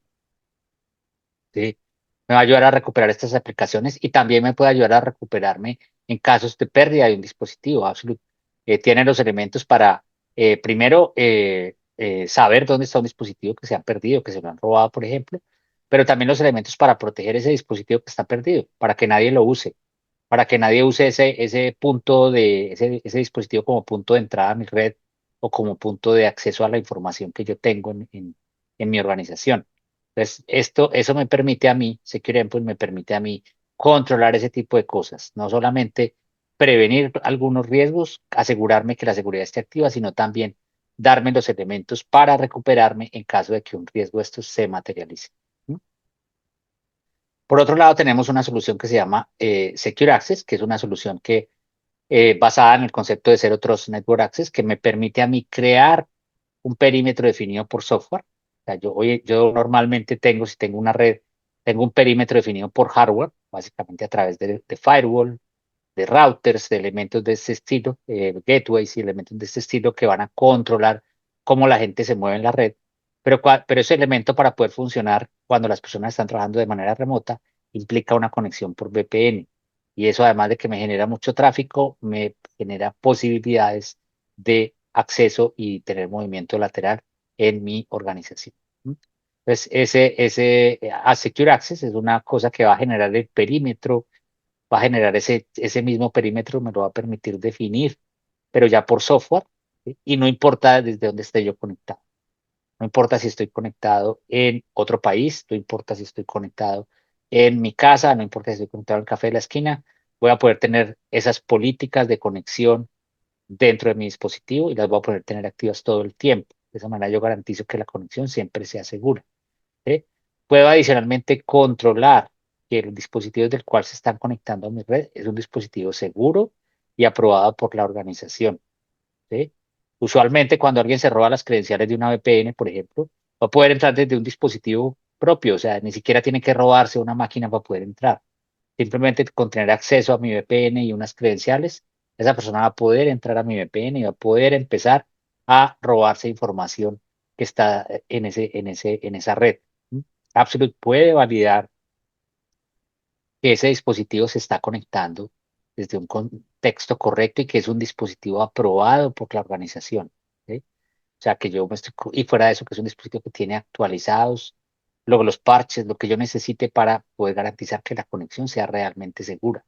Speaker 3: ¿sí? Me va a ayudar a recuperar estas aplicaciones y también me puede ayudar a recuperarme en casos de pérdida de un dispositivo. Absolute tiene los elementos para, primero, saber dónde está un dispositivo que se ha perdido, que se lo han robado, por ejemplo, pero también los elementos para proteger ese dispositivo que está perdido, para que nadie lo use, para que nadie use ese dispositivo como punto de entrada a mi red o como punto de acceso a la información que yo tengo en mi organización. Entonces, eso me permite a mí, Secure Endpoint me permite a mí controlar ese tipo de cosas, no solamente prevenir algunos riesgos, asegurarme que la seguridad esté activa, sino también darme los elementos para recuperarme en caso de que un riesgo de estos se materialice. ¿No? Por otro lado, tenemos una solución que se llama Secure Access, que es una solución que basada en el concepto de Zero Trust Network Access, que me permite a mí crear un perímetro definido por software. O sea, yo normalmente si tengo una red, tengo un perímetro definido por hardware, básicamente a través de firewall, de routers, de elementos de este estilo, gateways y elementos de este estilo que van a controlar cómo la gente se mueve en la red. Pero ese elemento para poder funcionar cuando las personas están trabajando de manera remota implica una conexión por VPN. Y eso, además de que me genera mucho tráfico, me genera posibilidades de acceso y tener movimiento lateral en mi organización. ¿Mm? Entonces, a Secure Access es una cosa que va a generar el perímetro, va a generar ese mismo perímetro, me lo va a permitir definir, pero ya por software, ¿sí? Y no importa desde dónde esté yo conectado. No importa si estoy conectado en otro país, no importa si estoy conectado en mi casa, no importa si estoy conectado en el café de la esquina, voy a poder tener esas políticas de conexión dentro de mi dispositivo y las voy a poder tener activas todo el tiempo. De esa manera yo garantizo que la conexión siempre sea segura. ¿Sí? Puedo adicionalmente controlar que el dispositivo del cual se están conectando a mi red es un dispositivo seguro y aprobado por la organización. ¿Sí? Usualmente cuando alguien se roba las credenciales de una VPN, por ejemplo, va a poder entrar desde un dispositivo propio, o sea, ni siquiera tiene que robarse una máquina para poder entrar. Simplemente con tener acceso a mi VPN y unas credenciales, esa persona va a poder entrar a mi VPN y va a poder empezar a robarse información que está en esa red. Absolute puede validar que ese dispositivo se está conectando desde un contexto correcto y que es un dispositivo aprobado por la organización. ¿Sí? O sea, que yo me estoy, y fuera de eso, que es un dispositivo que tiene actualizados luego los parches, lo que yo necesite para poder garantizar que la conexión sea realmente segura.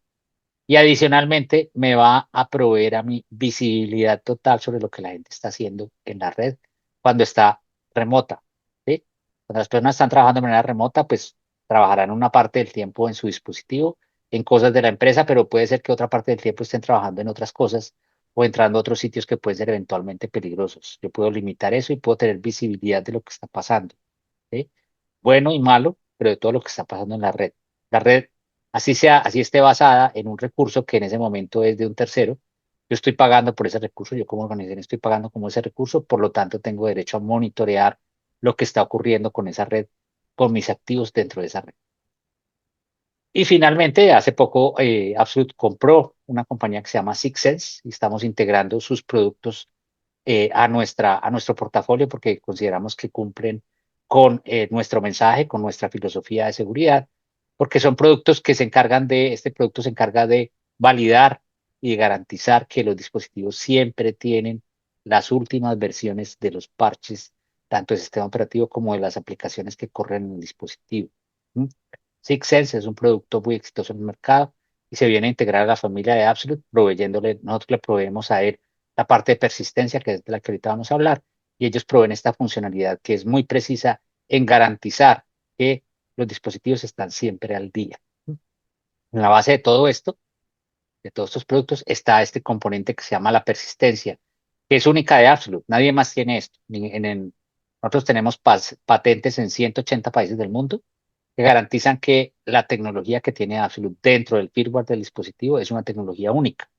Speaker 3: Y adicionalmente me va a proveer a mi visibilidad total sobre lo que la gente está haciendo en la red cuando está remota. ¿Sí? Cuando las personas están trabajando de manera remota, pues trabajarán una parte del tiempo en su dispositivo, en cosas de la empresa, pero puede ser que otra parte del tiempo estén trabajando en otras cosas o entrando a otros sitios que pueden ser eventualmente peligrosos. Yo puedo limitar eso y puedo tener visibilidad de lo que está pasando. ¿Sí? Bueno y malo, pero de todo lo que está pasando en la red. La red, así sea, así esté basada en un recurso que en ese momento es de un tercero, yo estoy pagando por ese recurso, yo como organización estoy pagando como ese recurso, por lo tanto tengo derecho a monitorear lo que está ocurriendo con esa red, con mis activos dentro de esa red. Y finalmente, hace poco, Absolute compró una compañía que se llama SixSense y estamos integrando sus productos a nuestro portafolio porque consideramos que cumplen con nuestro mensaje, con nuestra filosofía de seguridad, porque son productos que se encargan este producto se encarga de validar y de garantizar que los dispositivos siempre tienen las últimas versiones de los parches, tanto del sistema operativo como de las aplicaciones que corren en el dispositivo. ¿Mm? SixSense es un producto muy exitoso en el mercado y se viene a integrar a la familia de Absolute, nosotros le proveemos a él la parte de persistencia, que es de la que ahorita vamos a hablar, y ellos proveen esta funcionalidad que es muy precisa en garantizar que los dispositivos están siempre al día. En la base de todo esto, de todos estos productos, está este componente que se llama la persistencia, que es única de Absolute. Nadie más tiene esto. Nosotros tenemos patentes en 180 países del mundo que garantizan que la tecnología que tiene Absolute dentro del firmware del dispositivo es una tecnología única.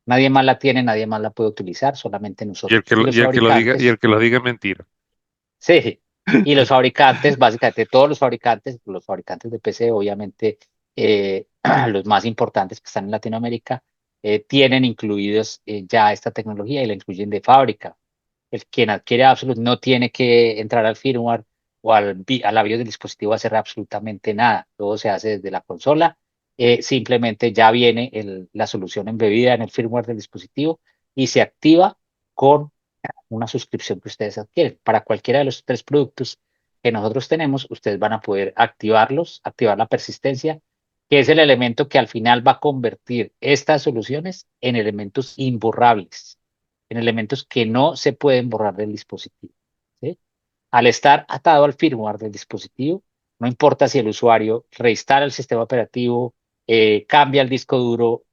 Speaker 3: Nadie más la tiene, nadie más la puede utilizar, solamente
Speaker 1: Y el
Speaker 3: nosotros.
Speaker 1: que
Speaker 3: Y
Speaker 1: lo,
Speaker 3: los
Speaker 1: y el que lo diga, y
Speaker 3: fabricantes,
Speaker 1: el que lo diga es mentira.
Speaker 3: sí, y los fabricantes, básicamente todos los fabricantes de PC, obviamente los más importantes que están en Latinoamérica, tienen incluidos ya esta tecnología y la incluyen de fábrica. Quien adquiere Absolute no tiene que entrar al firmware o a la BIOS del dispositivo a hacer absolutamente nada. Todo se hace desde la consola. Simplemente ya viene la solución embebida en el firmware del dispositivo y se activa con una suscripción que ustedes adquieren. Para cualquiera de los tres productos que nosotros tenemos, ustedes van a poder activarlos, activar la persistencia, que es el elemento que al final va a convertir estas soluciones en elementos imborrables, en elementos que no se pueden borrar del dispositivo. ¿Sí? Al estar atado al firmware del dispositivo, no importa si el usuario reinstala el sistema operativo, cambia el disco duro,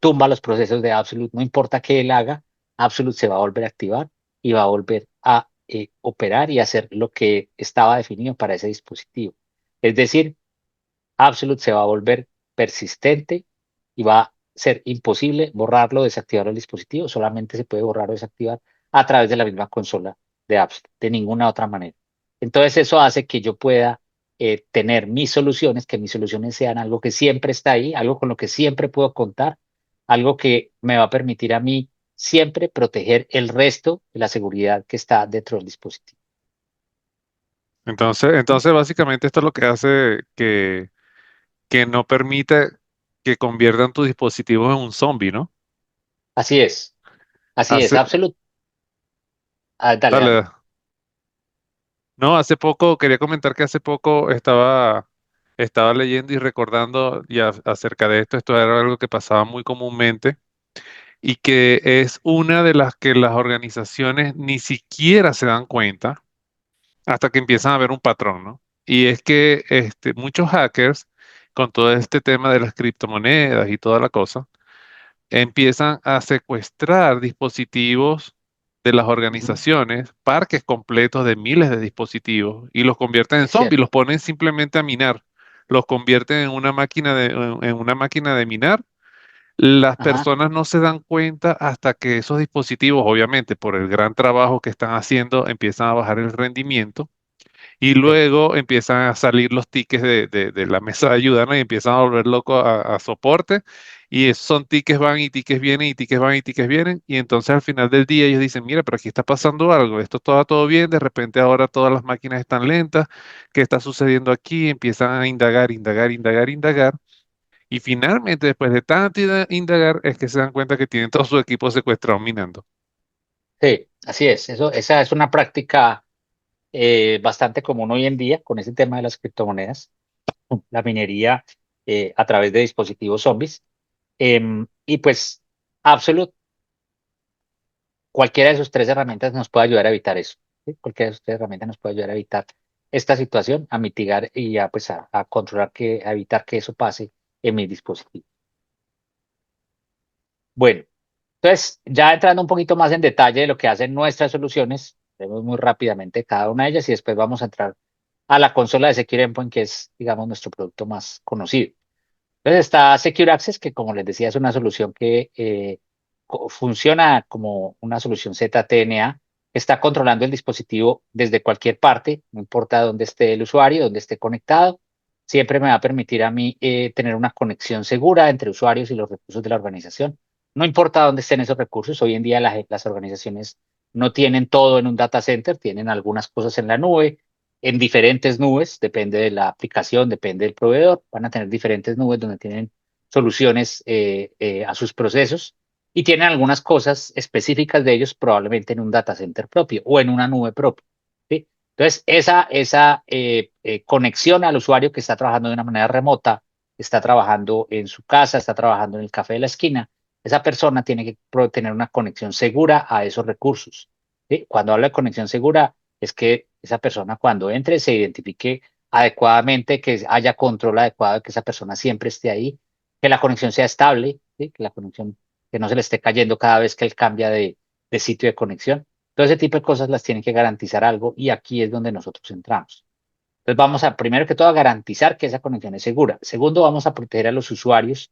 Speaker 3: tumba los procesos de Absolute, no importa qué él haga, Absolute se va a volver a activar y va a volver a operar y hacer lo que estaba definido para ese dispositivo. Es decir, Absolute se va a volver persistente y va a ser imposible borrarlo o desactivar el dispositivo, solamente se puede borrar o desactivar a través de la misma consola de Absolute, de ninguna otra manera. Entonces eso hace que yo pueda tener mis soluciones, que mis soluciones sean algo que siempre está ahí, algo con lo que siempre puedo contar, algo que me va a permitir a mí siempre proteger el resto de la seguridad que está dentro del dispositivo.
Speaker 1: Entonces básicamente esto es lo que hace que no permite que conviertan tus dispositivos en un zombie, ¿no?
Speaker 3: Así es, así es,
Speaker 1: Hace,
Speaker 3: Absolute. Ah, dale, dale.
Speaker 1: dale. No, hace poco, quería comentar que hace poco estaba leyendo y recordando ya acerca de esto. Esto era algo que pasaba muy comúnmente y que es una de las que las organizaciones ni siquiera se dan cuenta hasta que empiezan a ver un patrón, ¿no? Y es que muchos hackers, con todo este tema de las criptomonedas y toda la cosa, empiezan a secuestrar dispositivos de las
Speaker 3: Ujú.
Speaker 1: organizaciones, parques completos de miles de dispositivos, y los convierten en
Speaker 3: Es
Speaker 1: zombies, los
Speaker 3: cierto.
Speaker 1: ponen simplemente a minar, los convierten en una máquina de minar. Las
Speaker 3: Ajá.
Speaker 1: personas no se dan cuenta hasta que esos dispositivos, obviamente por el gran trabajo que están haciendo, empiezan a bajar el rendimiento y
Speaker 3: Sí.
Speaker 1: luego empiezan a salir los tickets de la mesa de ayuda, ¿no? Y empiezan a volver loco a soporte Y son tickets van y tickets vienen y tickets van y tickets vienen. Y entonces al final del día ellos dicen, mira, pero aquí está pasando algo, esto estaba todo bien, de repente ahora todas las máquinas están lentas, ¿qué está sucediendo aquí? Empiezan a indagar, indagar, indagar, indagar. Y finalmente, después de tanto indagar, es que se dan cuenta que tienen todo su equipo secuestrado minando.
Speaker 3: Sí, así es. Esa es una práctica bastante común hoy en día con ese tema de las criptomonedas, la minería a través de dispositivos zombies. Y pues, Absolute, cualquiera de sus tres herramientas nos puede ayudar a evitar eso. ¿Sí? Cualquiera de sus tres herramientas nos puede ayudar a evitar esta situación, a mitigar y a controlar a evitar que eso pase en mi dispositivo. Bueno, entonces, ya entrando un poquito más en detalle de lo que hacen nuestras soluciones, vemos muy rápidamente cada una de ellas y después vamos a entrar a la consola de Secure Endpoint, que es, digamos, nuestro producto más conocido. Entonces está Secure Access, que como les decía, es una solución que funciona como una solución ZTNA, que está controlando el dispositivo desde cualquier parte, no importa dónde esté el usuario, dónde esté conectado. Siempre me va a permitir a mí tener una conexión segura entre usuarios y los recursos de la organización. No importa dónde estén esos recursos, hoy en día las organizaciones no tienen todo en un data center, tienen algunas cosas en la nube, en diferentes nubes, depende de la aplicación, depende del proveedor, van a tener diferentes nubes donde tienen soluciones a sus procesos y tienen algunas cosas específicas de ellos probablemente en un data center propio o en una nube propia. ¿Sí? Entonces, esa conexión al usuario que está trabajando de una manera remota, está trabajando en su casa, está trabajando en el café de la esquina, esa persona tiene que tener una conexión segura a esos recursos. ¿Sí? Cuando hablo de conexión segura, es que esa persona cuando entre se identifique adecuadamente, que haya control adecuado, que esa persona siempre esté ahí, que la conexión sea estable, ¿sí? Que la conexión que no se le esté cayendo cada vez que él cambia de sitio de conexión. Todo ese tipo de cosas las tienen que garantizar algo y aquí es donde nosotros entramos. Entonces vamos a, primero que todo, a garantizar que esa conexión es segura. Segundo, vamos a proteger a los usuarios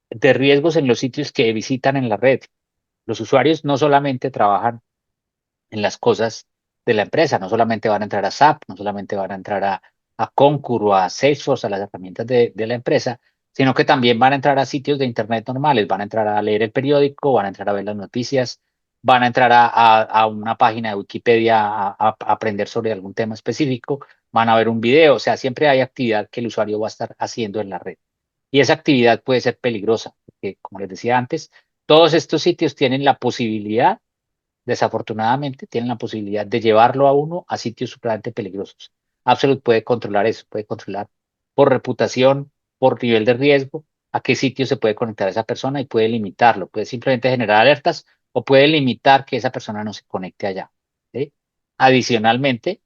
Speaker 3: de riesgos en los sitios que visitan en la red. Los usuarios no solamente trabajan en las cosas de la empresa. No solamente van a entrar a SAP, no solamente van a entrar a Concur o a Salesforce, a las herramientas de la empresa, sino que también van a entrar a sitios de Internet normales, van a entrar a leer el periódico, van a entrar a ver las noticias, van a entrar a una página de Wikipedia a aprender sobre algún tema específico, van a ver un video, o sea, siempre hay actividad que el usuario va a estar haciendo en la red. Y esa actividad puede ser peligrosa, porque como les decía antes, todos estos sitios tienen la posibilidad, desafortunadamente, tienen la posibilidad de llevarlo a uno a sitios supremamente peligrosos. Absolute puede controlar eso, puede controlar por reputación, por nivel de riesgo, a qué sitio se puede conectar esa persona y puede limitarlo, puede simplemente generar alertas o puede limitar que esa persona no se conecte allá. ¿Sí? Adicionalmente,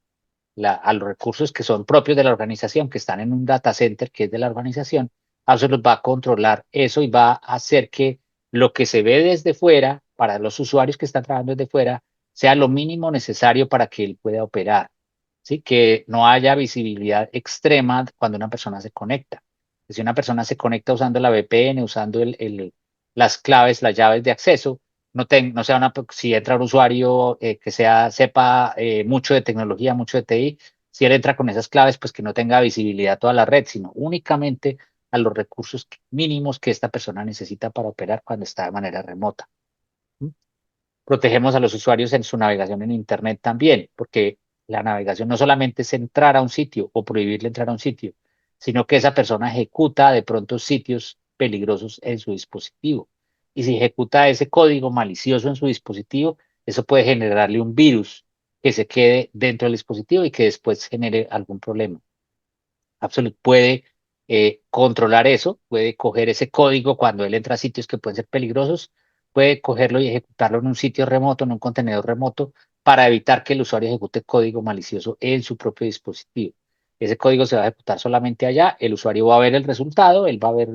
Speaker 3: a los recursos que son propios de la organización, que están en un data center que es de la organización, Absolute va a controlar eso y va a hacer que lo que se ve desde fuera, para los usuarios que están trabajando desde fuera, sea lo mínimo necesario para que él pueda operar. ¿Sí? Que no haya visibilidad extrema cuando una persona se conecta. Si una persona se conecta usando la VPN, usando las claves, las llaves de acceso, no sea si entra un usuario que sepa mucho de tecnología, mucho de TI, si él entra con esas claves, pues que no tenga visibilidad a toda la red, sino únicamente a los recursos mínimos que esta persona necesita para operar cuando está de manera remota. ¿Mm? Protegemos a los usuarios en su navegación en Internet también, porque la navegación no solamente es entrar a un sitio o prohibirle entrar a un sitio, sino que esa persona ejecuta de pronto sitios peligrosos en su dispositivo. Y si ejecuta ese código malicioso en su dispositivo, eso puede generarle un virus que se quede dentro del dispositivo y que después genere algún problema. Absolute puede controlar eso, puede coger ese código cuando él entra a sitios que pueden ser peligrosos, puede cogerlo y ejecutarlo en un sitio remoto, en un contenedor remoto, para evitar que el usuario ejecute código malicioso en su propio dispositivo. Ese código se va a ejecutar solamente allá, el usuario va a ver el resultado, él va a ver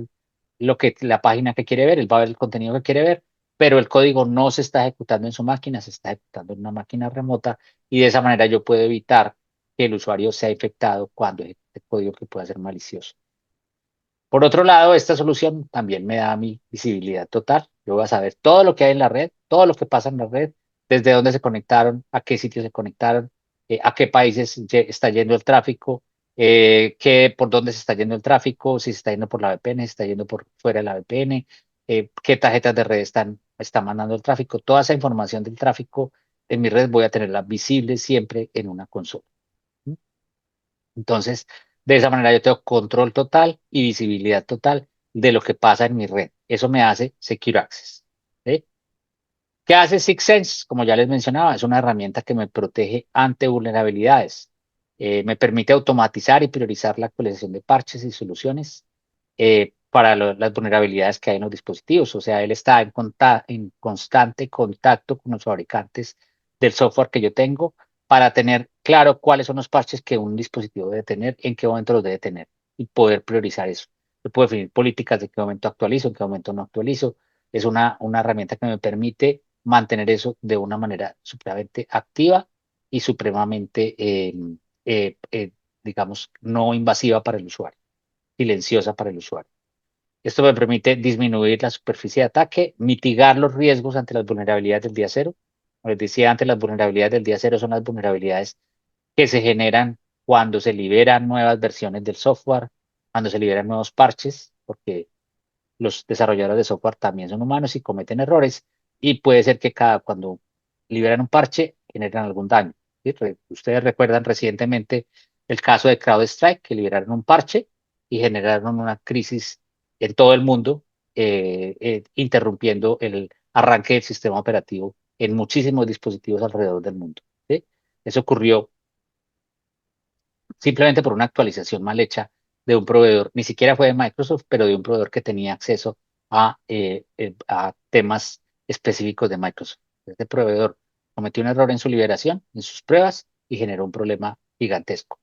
Speaker 3: la página que quiere ver, él va a ver el contenido que quiere ver, pero el código no se está ejecutando en su máquina, se está ejecutando en una máquina remota y de esa manera yo puedo evitar que el usuario sea infectado cuando ejecute código que pueda ser malicioso. Por otro lado, esta solución también me da mi visibilidad total. Yo voy a saber todo lo que hay en la red, todo lo que pasa en la red, desde dónde se conectaron, a qué sitios se conectaron, a qué países está yendo el tráfico, por dónde se está yendo el tráfico, si se está yendo por la VPN, si se está yendo por fuera de la VPN, qué tarjetas de red están mandando el tráfico. Toda esa información del tráfico en mi red voy a tenerla visible siempre en una consola. Entonces, de esa manera yo tengo control total y visibilidad total de lo que pasa en mi red. Eso me hace Secure Access. ¿Sí? ¿Qué hace SixSense? Como ya les mencionaba, es una herramienta que me protege ante vulnerabilidades. Me permite automatizar y priorizar la actualización de parches y soluciones para las vulnerabilidades que hay en los dispositivos. O sea, él está en constante contacto con los fabricantes del software que yo tengo para tener claro cuáles son los parches que un dispositivo debe tener, en qué momento los debe tener y poder priorizar eso. Yo puedo definir políticas de qué momento actualizo, en qué momento no actualizo. Es una herramienta que me permite mantener eso de una manera supremamente activa y supremamente, digamos, no invasiva para el usuario, silenciosa para el usuario. Esto me permite disminuir la superficie de ataque, mitigar los riesgos ante las vulnerabilidades del día cero. Como les decía antes, las vulnerabilidades del día cero son las vulnerabilidades que se generan cuando se liberan nuevas versiones del software, cuando se liberan nuevos parches, porque los desarrolladores de software también son humanos y cometen errores y puede ser que cuando liberan un parche generan algún daño. ¿Sí? Ustedes recuerdan recientemente el caso de CrowdStrike, que liberaron un parche y generaron una crisis en todo el mundo, interrumpiendo el arranque del sistema operativo en muchísimos dispositivos alrededor del mundo. ¿Sí? Eso ocurrió simplemente por una actualización mal hecha de un proveedor, ni siquiera fue de Microsoft, pero de un proveedor que tenía acceso a temas específicos de Microsoft. Este proveedor cometió un error en su liberación, en sus pruebas, y generó un problema gigantesco.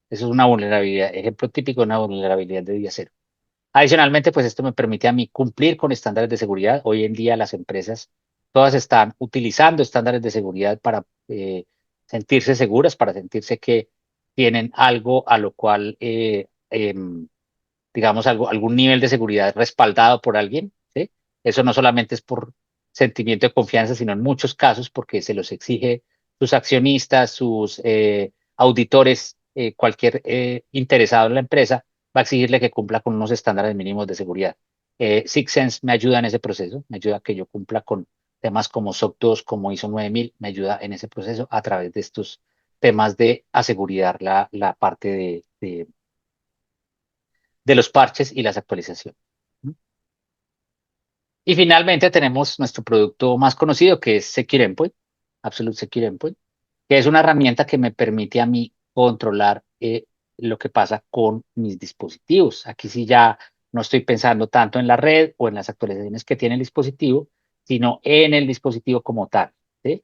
Speaker 3: Eso es una vulnerabilidad, ejemplo típico de una vulnerabilidad de día cero. Adicionalmente, pues esto me permite a mí cumplir con estándares de seguridad. Hoy en día las empresas todas están utilizando estándares de seguridad para sentirse seguras, para sentirse que tienen algo a lo cual, digamos, algún nivel de seguridad respaldado por alguien. ¿Sí? Eso no solamente es por sentimiento de confianza, sino en muchos casos porque se los exige sus accionistas, sus auditores, cualquier interesado en la empresa va a exigirle que cumpla con unos estándares mínimos de seguridad. SixSense me ayuda en ese proceso, me ayuda a que yo cumpla con temas como SOC 2, como ISO 9000, me ayuda en ese proceso a través de estos temas de asegurar la parte de los parches y las actualizaciones. Y finalmente tenemos nuestro producto más conocido que es Secure Endpoint, Absolute Secure Endpoint, que es una herramienta que me permite a mí controlar lo que pasa con mis dispositivos. Aquí sí ya no estoy pensando tanto en la red o en las actualizaciones que tiene el dispositivo, sino en el dispositivo como tal. ¿Sí?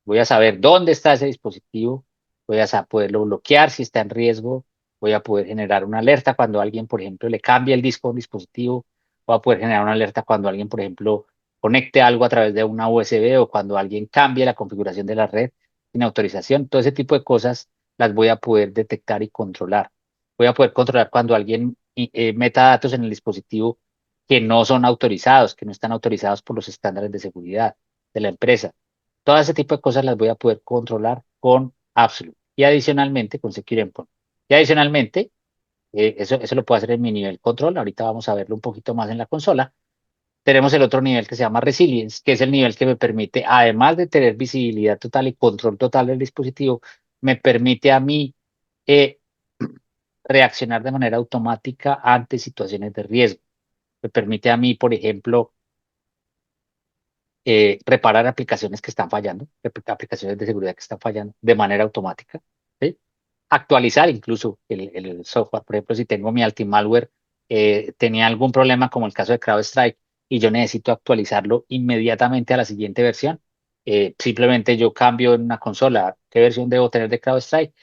Speaker 3: Voy a saber dónde está ese dispositivo, voy a poderlo bloquear si está en riesgo, voy a poder generar una alerta cuando alguien, por ejemplo, le cambia el disco a un dispositivo, voy a poder generar una alerta cuando alguien, por ejemplo, conecte algo a través de una USB o cuando alguien cambie la configuración de la red sin autorización. Todo ese tipo de cosas las voy a poder detectar y controlar. Voy a poder controlar cuando alguien meta datos en el dispositivo que no son autorizados, que no están autorizados por los estándares de seguridad de la empresa. Todo ese tipo de cosas las voy a poder controlar con Absolute y adicionalmente con Secure Endpoint. Y adicionalmente, eso lo puedo hacer en mi nivel control. Ahorita vamos a verlo un poquito más en la consola. Tenemos el otro nivel que se llama Resilience, que es el nivel que me permite, además de tener visibilidad total y control total del dispositivo, me permite a mí eh, reaccionar de manera automática ante situaciones de riesgo. Me permite a mí, por ejemplo, reparar aplicaciones que están fallando, aplicaciones de seguridad que están fallando de manera automática. ¿Sí? Actualizar incluso el software. Por ejemplo, si tengo mi anti-malware, tenía algún problema como el caso de CrowdStrike y yo necesito actualizarlo inmediatamente a la siguiente versión, simplemente yo cambio en una consola qué versión debo tener de CrowdStrike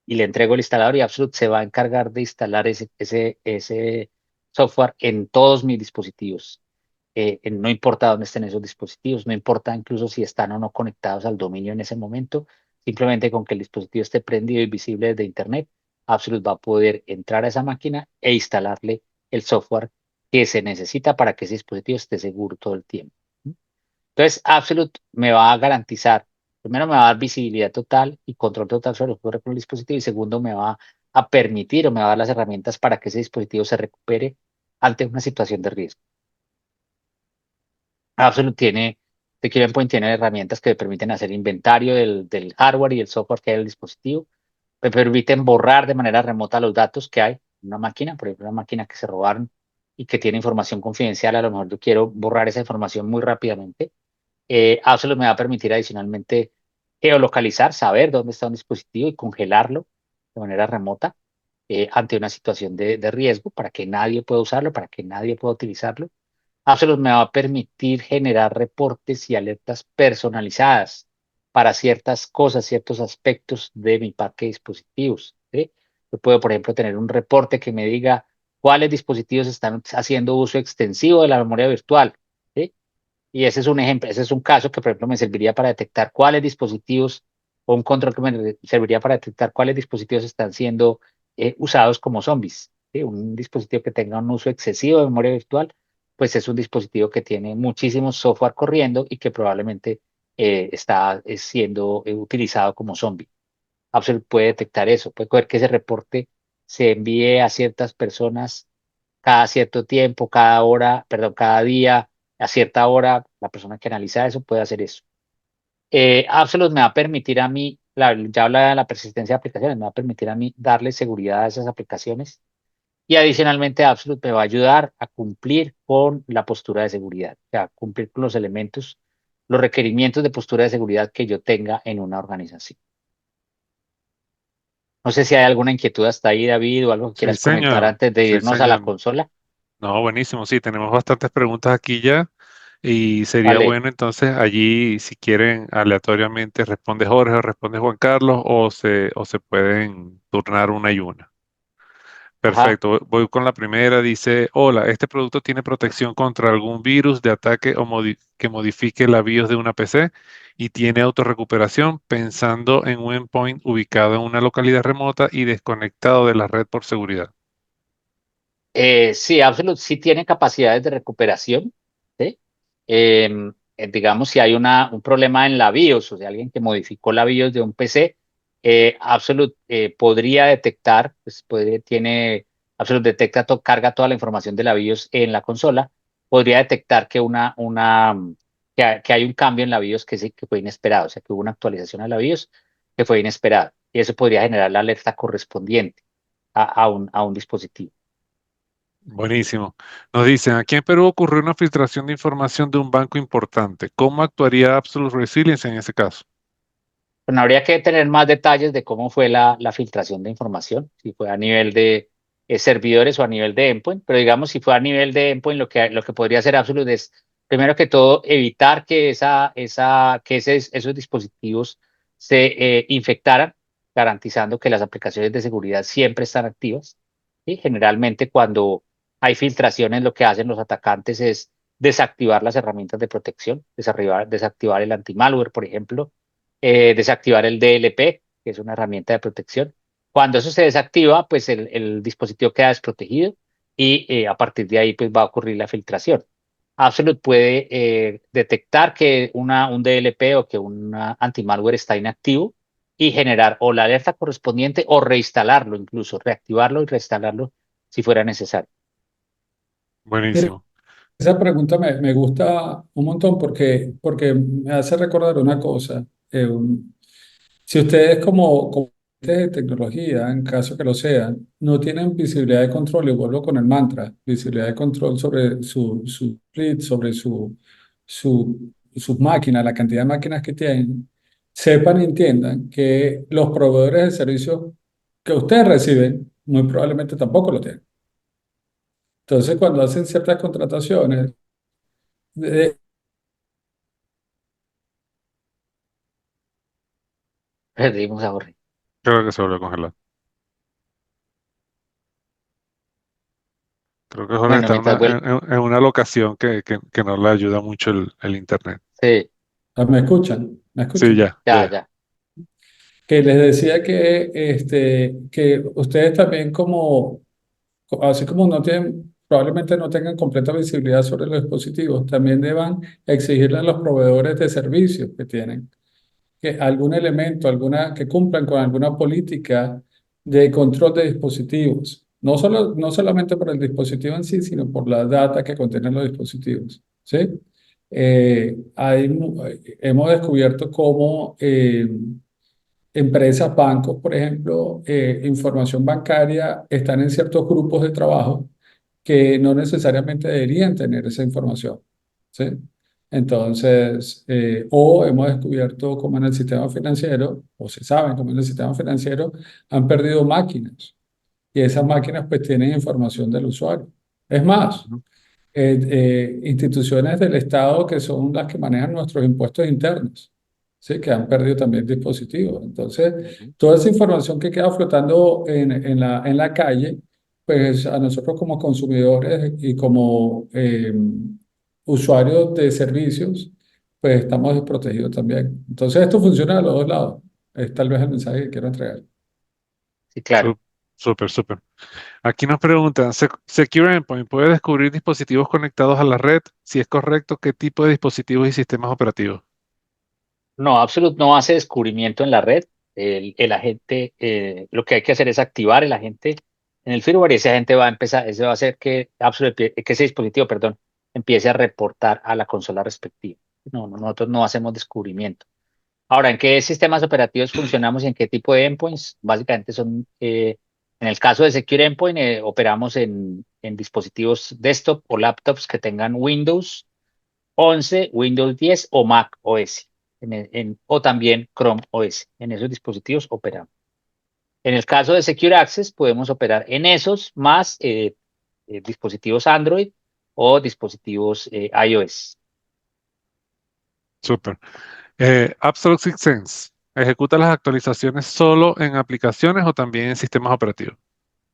Speaker 3: y le entrego el instalador y Absolute se va a encargar de instalar ese software en todos mis dispositivos. No importa dónde estén esos dispositivos, no importa incluso si están o no conectados al dominio en ese momento, simplemente con que el dispositivo esté prendido y visible desde Internet, Absolute va a poder entrar a esa máquina e instalarle el software que se necesita para que ese dispositivo esté seguro todo el tiempo. Entonces, Absolute me va a garantizar, primero me va a dar visibilidad total y control total sobre lo que ocurre con el dispositivo y segundo me va a permitir o me va a dar las herramientas para que ese dispositivo se recupere ante una situación de riesgo. Absolute tiene, Secure Endpoint tiene herramientas que me permiten hacer inventario del hardware y el software que hay en el dispositivo. Me permiten borrar de manera remota los datos que hay en una máquina, por ejemplo, una máquina que se robaron y que tiene información confidencial. A lo mejor yo quiero borrar esa información muy rápidamente. Absolute me va a permitir adicionalmente geolocalizar, saber dónde está un dispositivo y congelarlo de manera remota ante una situación de riesgo para que nadie pueda usarlo, para que nadie pueda utilizarlo. Absolute me va a permitir generar reportes y alertas personalizadas para ciertas cosas, ciertos aspectos de mi parque de dispositivos. ¿Sí? Yo puedo, por ejemplo, tener un reporte que me diga cuáles dispositivos están haciendo uso extensivo de la memoria virtual. ¿Sí? Y ese es un ejemplo, ese es un caso que, por ejemplo, me serviría para detectar cuáles dispositivos, o un control que me serviría para detectar cuáles dispositivos están siendo usados como zombies. ¿Sí? Un dispositivo que tenga un uso excesivo de memoria virtual, pues es un dispositivo que tiene muchísimo software corriendo y que probablemente está siendo utilizado como zombie. Absolute puede detectar eso, puede coger que ese reporte se envíe a ciertas personas cada cierto tiempo, cada hora, perdón, cada día, a cierta hora, la persona que analiza eso puede hacer eso. Absolute me va a permitir a mí, ya habla de la persistencia de aplicaciones, me va a permitir a mí darle seguridad a esas aplicaciones y adicionalmente Absolute me va a ayudar a cumplir con la postura de seguridad, o sea, cumplir con los elementos, los requerimientos de postura de seguridad que yo tenga en una organización. No sé si hay alguna inquietud hasta ahí, David, o algo que
Speaker 1: Sí,
Speaker 3: quieras comentar
Speaker 1: señor.
Speaker 3: antes de
Speaker 1: Sí,
Speaker 3: irnos a la
Speaker 1: señor.
Speaker 3: consola.
Speaker 1: No, buenísimo. Sí, tenemos bastantes preguntas aquí ya y sería
Speaker 3: Vale.
Speaker 1: bueno entonces allí, si quieren, aleatoriamente responde Jorge o responde Juan Carlos o se pueden turnar una y una.
Speaker 3: Ajá.
Speaker 1: Perfecto. Voy con la primera. Dice, hola, ¿este producto tiene protección contra algún virus de ataque o que modifique la BIOS de una PC y tiene autorrecuperación pensando en un endpoint ubicado en una localidad remota y desconectado de la red por seguridad?
Speaker 3: Sí, Absolute sí tiene capacidades de recuperación, ¿sí? Digamos, si hay un problema en la BIOS, o sea, alguien que modificó la BIOS de un PC, Absolute podría detectar, pues Absolute detecta, carga toda la información de la BIOS en la consola, podría detectar que hay un cambio en la BIOS que fue inesperado, o sea, que hubo una actualización a la BIOS que fue inesperada, y eso podría generar la alerta correspondiente a un dispositivo.
Speaker 1: Buenísimo. Nos dicen, aquí en Perú ocurrió una filtración de información de un banco importante. ¿Cómo actuaría Absolute Resilience en ese caso?
Speaker 3: Bueno, habría que tener más detalles de cómo fue la filtración de información, si fue a nivel de servidores o a nivel de endpoint, pero digamos, si fue a nivel de endpoint, lo que podría hacer Absolute es, primero que todo, evitar que esos dispositivos se infectaran, garantizando que las aplicaciones de seguridad siempre están activas. ¿Sí? Generalmente, cuando hay filtraciones, lo que hacen los atacantes es desactivar las herramientas de protección, desactivar el anti-malware, por ejemplo, desactivar el DLP, que es una herramienta de protección. Cuando eso se desactiva, pues el dispositivo queda desprotegido y a partir de ahí pues va a ocurrir la filtración. Absolute puede detectar que un DLP o que un anti-malware está inactivo y generar o la alerta correspondiente o reinstalarlo incluso, reactivarlo y reinstalarlo si fuera necesario.
Speaker 2: Mire,
Speaker 1: Buenísimo.
Speaker 2: esa pregunta me gusta un montón porque me hace recordar una cosa. Si ustedes como de tecnología, en caso que lo sean, no tienen visibilidad de control, y vuelvo con el mantra, visibilidad de control sobre su fleet, sobre sus máquinas, la cantidad de máquinas que tienen, sepan y entiendan que los proveedores de servicios que ustedes reciben, muy probablemente tampoco lo tienen. Entonces, cuando hacen ciertas contrataciones, de-
Speaker 3: Perdimos a Jorge.
Speaker 1: Creo que se volvió a congelar. Creo que Jorge
Speaker 3: Bueno,
Speaker 1: está
Speaker 3: mientras vuelve,
Speaker 1: en una locación que no le ayuda mucho el internet.
Speaker 3: sí,
Speaker 2: ¿me escuchan? ¿Me
Speaker 1: Sí,
Speaker 2: escuchan?
Speaker 1: ya,
Speaker 3: ya,
Speaker 1: ya.
Speaker 3: ya.
Speaker 2: Que les decía que ustedes también así como no tienen, probablemente no tengan completa visibilidad sobre los dispositivos, también deban exigirle a los proveedores de servicios que tienen que algún elemento, que cumplan con alguna política de control de dispositivos. No solamente por el dispositivo en sí, sino por la data que contienen los dispositivos. ¿Sí? Hemos descubierto cómo empresas, bancos, por ejemplo, información bancaria, están en ciertos grupos de trabajo que no necesariamente deberían tener esa información. ¿Sí? Entonces, o hemos descubierto cómo en el sistema financiero, o se sabe cómo en el sistema financiero, han perdido máquinas y esas máquinas pues tienen información del usuario. Es más,
Speaker 1: Ujú,
Speaker 2: instituciones del Estado que son las que manejan nuestros impuestos internos, ¿sí? Que han perdido también dispositivos. Entonces,
Speaker 3: Ujú.
Speaker 2: toda esa información que queda flotando en la calle, pues a nosotros como consumidores y como usuarios de servicios, pues estamos desprotegidos también. Entonces, esto funciona de los dos lados. Es tal vez el mensaje que quiero entregar.
Speaker 3: Sí, claro.
Speaker 1: sú- Súper, súper. Aquí nos preguntan, Secure Endpoint puede descubrir dispositivos conectados a la red? Si es correcto, ¿qué tipo de dispositivos y sistemas operativos?
Speaker 3: No, Absolute no hace descubrimiento en la red. El agente, lo que hay que hacer es activar el agente en el firmware y ese agente va a empezar, ese va a hacer que que ese dispositivo, perdón, empiece a reportar a la consola respectiva. No, nosotros no hacemos descubrimiento. Ahora, ¿en qué sistemas operativos funcionamos y en qué tipo de endpoints? Básicamente son, en el caso de Secure Endpoint, operamos en dispositivos desktop o laptops que tengan Windows 11, Windows 10 o Mac OS, o también Chrome OS. En esos dispositivos operamos. En el caso de Secure Access, podemos operar en esos más dispositivos Android o dispositivos iOS.
Speaker 1: Súper. Absolute Six Sense, ¿ejecuta las actualizaciones solo en aplicaciones o también en sistemas operativos?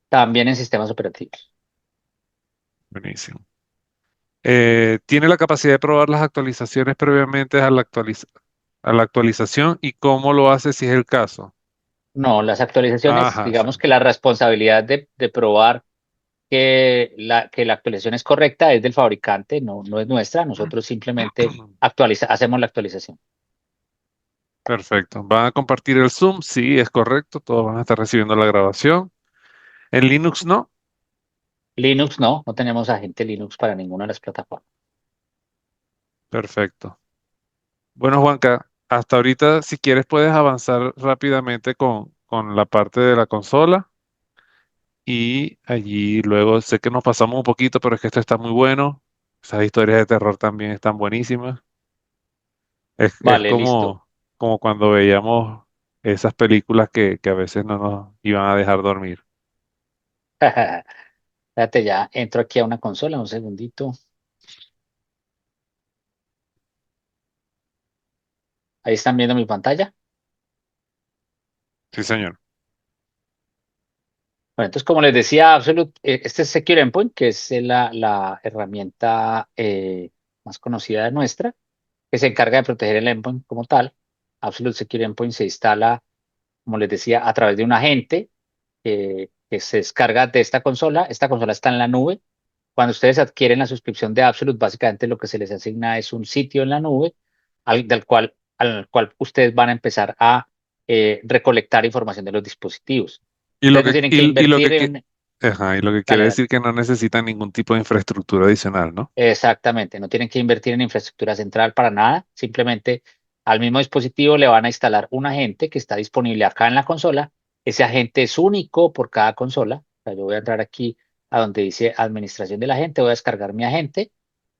Speaker 3: También en sistemas operativos.
Speaker 1: Buenísimo. ¿Tiene la capacidad de probar las actualizaciones previamente a a la actualización y cómo lo hace si es el caso?
Speaker 3: No, las actualizaciones,
Speaker 1: Ajá, sí.
Speaker 3: digamos que la responsabilidad de probar que la actualización es correcta es del fabricante, no es nuestra. Nosotros simplemente hacemos la actualización.
Speaker 1: Perfecto. ¿Van a compartir el Zoom? Sí, es correcto. Todos van a estar recibiendo la grabación. En Linux no.
Speaker 3: Linux no tenemos agente Linux para ninguna de las plataformas.
Speaker 1: Perfecto. Bueno, Juanca, hasta ahorita, si quieres, puedes avanzar rápidamente con la parte de la consola y allí luego sé que nos pasamos un poquito, pero es que esto está muy bueno. Esas historias de terror también están buenísimas. Es
Speaker 3: Vale, listo.
Speaker 1: como cuando veíamos esas películas que a veces no nos iban a dejar dormir.
Speaker 3: Espérate, ya entro aquí a una consola, un segundito. Ahí están viendo mi pantalla.
Speaker 1: Sí, señor.
Speaker 3: Bueno, entonces, como les decía, Absolute, este es Secure Endpoint, que es la herramienta más conocida de nuestra, que se encarga de proteger el endpoint como tal. Absolute Secure Endpoint se instala, como les decía, a través de un agente que se descarga de esta consola. Esta consola está en la nube. Cuando ustedes adquieren la suscripción de Absolute, básicamente lo que se les asigna es un sitio en la nube al cual ustedes van a empezar a recolectar información de los dispositivos.
Speaker 1: Y lo
Speaker 3: Ustedes no
Speaker 1: que,
Speaker 3: tienen que
Speaker 1: y lo
Speaker 3: invertir
Speaker 1: que,
Speaker 3: en...
Speaker 1: ajá, y lo que quiere
Speaker 3: Dale, dale.
Speaker 1: decir que no necesitan ningún tipo de infraestructura adicional, ¿no?
Speaker 3: Exactamente, no tienen que invertir en infraestructura central para nada. Simplemente al mismo dispositivo le van a instalar un agente que está disponible acá en la consola. Ese agente es único por cada consola. O sea, yo voy a entrar aquí a donde dice administración del agente, voy a descargar mi agente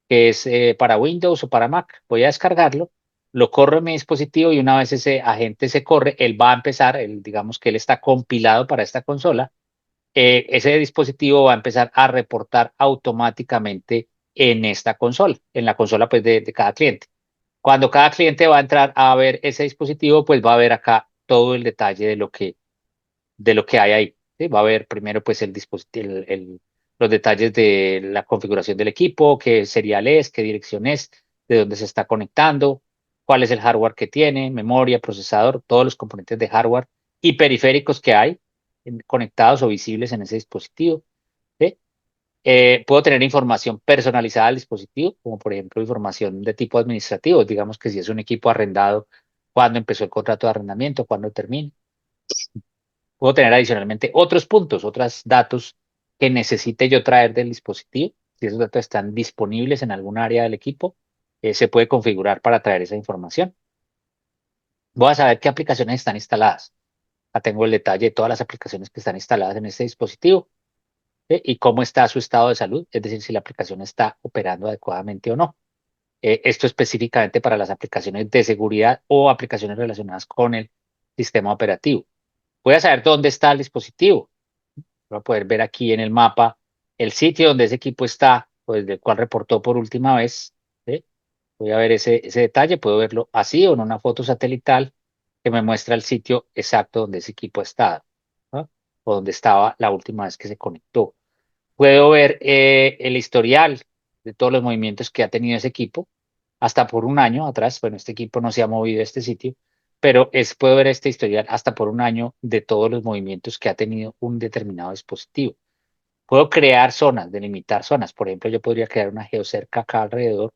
Speaker 3: que es para Windows o para Mac. Voy a descargarlo, lo corro en mi dispositivo y una vez ese agente se corre, él va a empezar, digamos que él está compilado para esta consola. Ese dispositivo va a empezar a reportar automáticamente en esta consola, en la consola pues de cada cliente. Cuando cada cliente va a entrar a ver ese dispositivo, pues va a ver acá todo el detalle de lo que hay ahí. ¿Sí? Va a ver primero pues el dispositivo, los detalles de la configuración del equipo, qué serial es, qué dirección es, de dónde se está conectando, cuál es el hardware que tiene, memoria, procesador, todos los componentes de hardware y periféricos que hay conectados o visibles en ese dispositivo. ¿Sí? Puedo tener información personalizada del dispositivo, como por ejemplo información de tipo administrativo, digamos que si es un equipo arrendado, cuándo empezó el contrato de arrendamiento, cuándo termina. Puedo tener adicionalmente otros puntos, otros datos que necesite yo traer del dispositivo. Si esos datos están disponibles en algún área del equipo, se puede configurar para traer esa información. Voy a saber qué aplicaciones están instaladas. Tengo el detalle de todas las aplicaciones que están instaladas en este dispositivo, ¿sí? Y cómo está su estado de salud, es decir, si la aplicación está operando adecuadamente o no. Esto específicamente para las aplicaciones de seguridad o aplicaciones relacionadas con el sistema operativo. Voy a saber dónde está el dispositivo. Voy a poder ver aquí en el mapa el sitio donde ese equipo está, o desde el cual reportó por última vez, ¿sí? Voy a ver ese detalle, puedo verlo así o en una foto satelital que me muestra el sitio exacto donde ese equipo ha estado, ¿no? O donde estaba la última vez que se conectó. Puedo ver el historial de todos los movimientos que ha tenido ese equipo, hasta por un año atrás. Bueno, este equipo no se ha movido a este sitio, pero puedo ver este historial hasta por un año de todos los movimientos que ha tenido un determinado dispositivo. Puedo crear zonas, delimitar zonas. Por ejemplo, yo podría crear una geocerca acá alrededor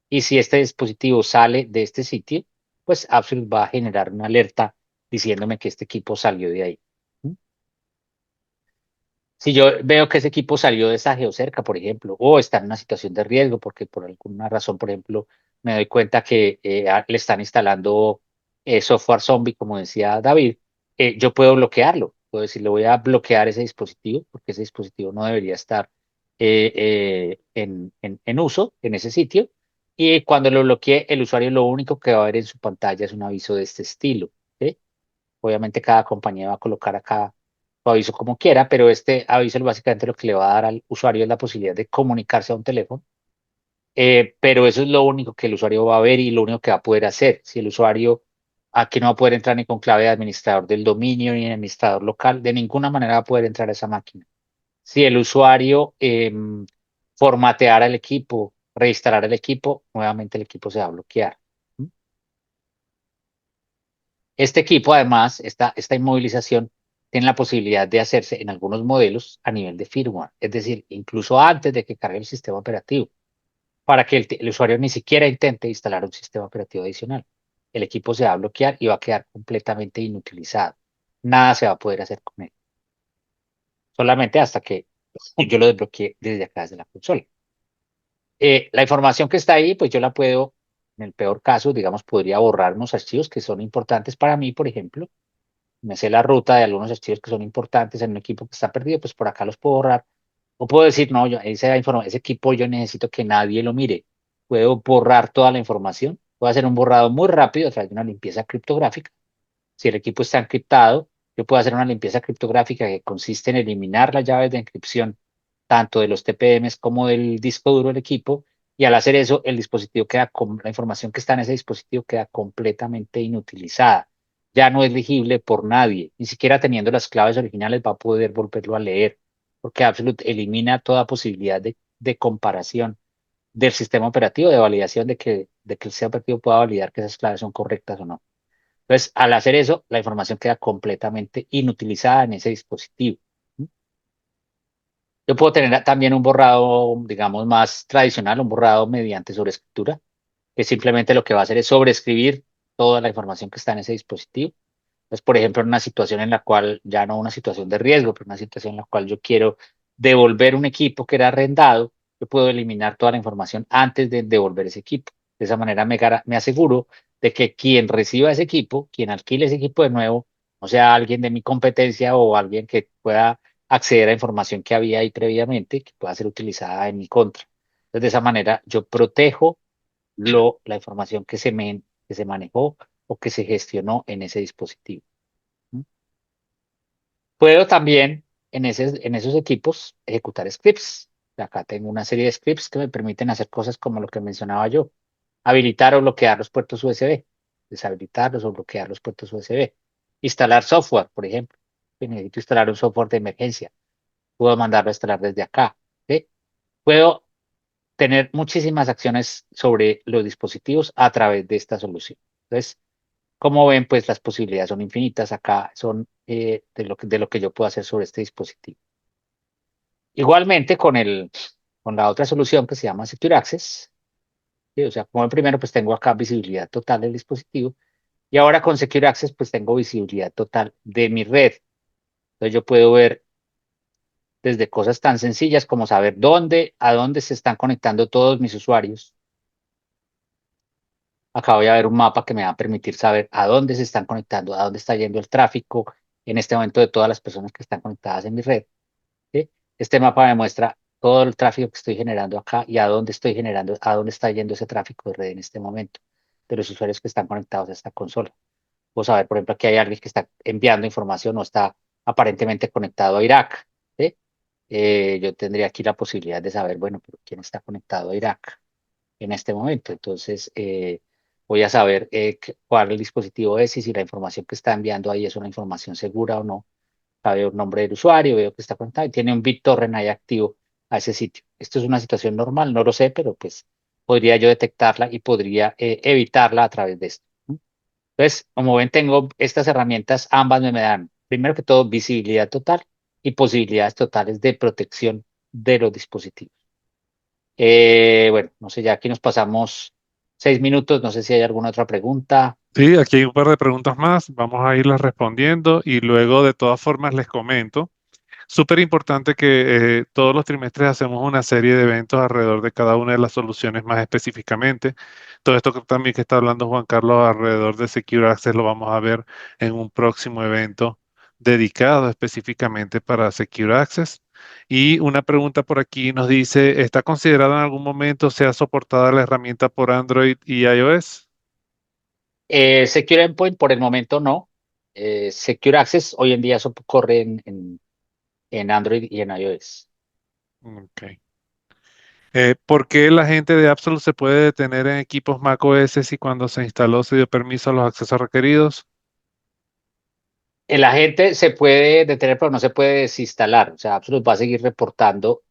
Speaker 3: y si este dispositivo sale de este sitio, pues Absolute va a generar una alerta diciéndome que este equipo salió de ahí. ¿Mm? Si yo veo que ese equipo salió de esa geocerca, por ejemplo, o está en una situación de riesgo, porque por alguna razón, por ejemplo, me doy cuenta que le están instalando software zombie, como decía David, yo puedo bloquearlo. Puedo decirle, voy a bloquear ese dispositivo, porque ese dispositivo no debería estar en uso en ese sitio. Y cuando lo bloquee, el usuario lo único que va a ver en su pantalla es un aviso de este estilo. ¿Sí? Obviamente cada compañía va a colocar acá su aviso como quiera, pero este aviso básicamente lo que le va a dar al usuario es la posibilidad de comunicarse a un teléfono, pero eso es lo único que el usuario va a ver y lo único que va a poder hacer. Si el usuario aquí no va a poder entrar ni con clave de administrador del dominio ni administrador local, de ninguna manera va a poder entrar a esa máquina. Si el usuario formateara el equipo, reinstalar el equipo, nuevamente el equipo se va a bloquear. ¿Mm? Este equipo, además, esta inmovilización tiene la posibilidad de hacerse en algunos modelos a nivel de firmware, es decir, incluso antes de que cargue el sistema operativo, para que el usuario ni siquiera intente instalar un sistema operativo adicional. El equipo se va a bloquear y va a quedar completamente inutilizado. Nada se va a poder hacer con él, solamente hasta que yo lo desbloqueé desde acá, desde la consola. La información que está ahí, pues yo la puedo, en el peor caso, digamos, podría borrar unos archivos que son importantes para mí, por ejemplo. Me sé la ruta de algunos archivos que son importantes en un equipo que está perdido, pues por acá los puedo borrar. O puedo decir, no, ese equipo yo necesito que nadie lo mire. Puedo borrar toda la información. Puedo hacer un borrado muy rápido a través de una limpieza criptográfica. Si el equipo está encriptado, yo puedo hacer una limpieza criptográfica que consiste en eliminar las llaves de encripción tanto de los TPMs como del disco duro del equipo. Y al hacer eso, el dispositivo queda con la información que está en ese dispositivo queda completamente inutilizada. Ya no es legible por nadie, ni siquiera teniendo las claves originales va a poder volverlo a leer, porque Absolute elimina toda posibilidad de comparación del sistema operativo, de validación de que el sistema operativo pueda validar que esas claves son correctas o no. Entonces, al hacer eso, la información queda completamente inutilizada en ese dispositivo. Yo puedo tener también un borrado, digamos, más tradicional, un borrado mediante sobreescritura, que simplemente lo que va a hacer es sobreescribir toda la información que está en ese dispositivo. Entonces, por ejemplo, en una situación en la cual, ya no una situación de riesgo, pero una situación en la cual yo quiero devolver un equipo que era arrendado, yo puedo eliminar toda la información antes de devolver ese equipo. De esa manera me aseguro de que quien reciba ese equipo, quien alquile ese equipo de nuevo, no sea alguien de mi competencia o alguien que pueda acceder a información que había ahí previamente, que pueda ser utilizada en mi contra. Entonces, de esa manera yo protejo la información que se manejó o que se gestionó en ese dispositivo. ¿Mm? Puedo también en esos equipos ejecutar scripts. Acá tengo una serie de scripts que me permiten hacer cosas como lo que mencionaba yo. Habilitar o bloquear los puertos USB. Deshabilitarlos o bloquear los puertos USB. Instalar software, por ejemplo. Si necesito instalar un software de emergencia, puedo mandarlo a instalar desde acá. ¿Sí? Puedo tener muchísimas acciones sobre los dispositivos a través de esta solución. Entonces, como ven, pues las posibilidades son infinitas. Acá son de lo que yo puedo hacer sobre este dispositivo. Igualmente con la otra solución que se llama Secure Access, ¿sí? O sea, como el primero, pues tengo acá visibilidad total del dispositivo. Y ahora con Secure Access, pues tengo visibilidad total de mi red. Entonces yo puedo ver desde cosas tan sencillas como saber a dónde se están conectando todos mis usuarios. Acá voy a ver un mapa que me va a permitir saber a dónde se están conectando, a dónde está yendo el tráfico en este momento de todas las personas que están conectadas en mi red. ¿Sí? Este mapa me muestra todo el tráfico que estoy generando acá y a dónde estoy generando, a dónde está yendo ese tráfico de red en este momento, de los usuarios que están conectados a esta consola. Puedo saber, por ejemplo, que hay alguien que está enviando información o está aparentemente conectado a Irak. ¿Sí? Yo tendría aquí la posibilidad de saber, bueno, pero quién está conectado a Irak en este momento. Entonces, voy a saber cuál el dispositivo es y si la información que está enviando ahí es una información segura o no. Veo el nombre del usuario, veo que está conectado y tiene un BitTorrent ahí activo a ese sitio. Esto es una situación normal, no lo sé, pero pues podría yo detectarla y podría evitarla a través de esto. ¿No? Entonces, como ven, tengo estas herramientas, ambas me dan, primero que todo, visibilidad total y posibilidades totales de protección de los dispositivos. Bueno, no sé, ya aquí nos pasamos 6 minutos, no sé si hay alguna otra pregunta.
Speaker 1: Sí, aquí hay un par de preguntas más, vamos a irlas respondiendo y luego de todas formas les comento. Súper importante que todos los trimestres hacemos una serie de eventos alrededor de cada una de las soluciones más específicamente. Todo esto que también que está hablando Juan Carlos alrededor de Secure Access lo vamos a ver en un próximo evento dedicado específicamente para Secure Access. Y una pregunta por aquí nos dice, ¿está considerado en algún momento sea soportada la herramienta por Android y iOS?
Speaker 3: Secure Endpoint por el momento no. Secure Access hoy en día eso corre en Android y en iOS.
Speaker 1: Ok. ¿Por qué la gente de Absolute se puede detener en equipos macOS si cuando se instaló se dio permiso a los accesos requeridos?
Speaker 3: El agente se puede detener, pero no se puede desinstalar. O sea, Absolute va a seguir reportando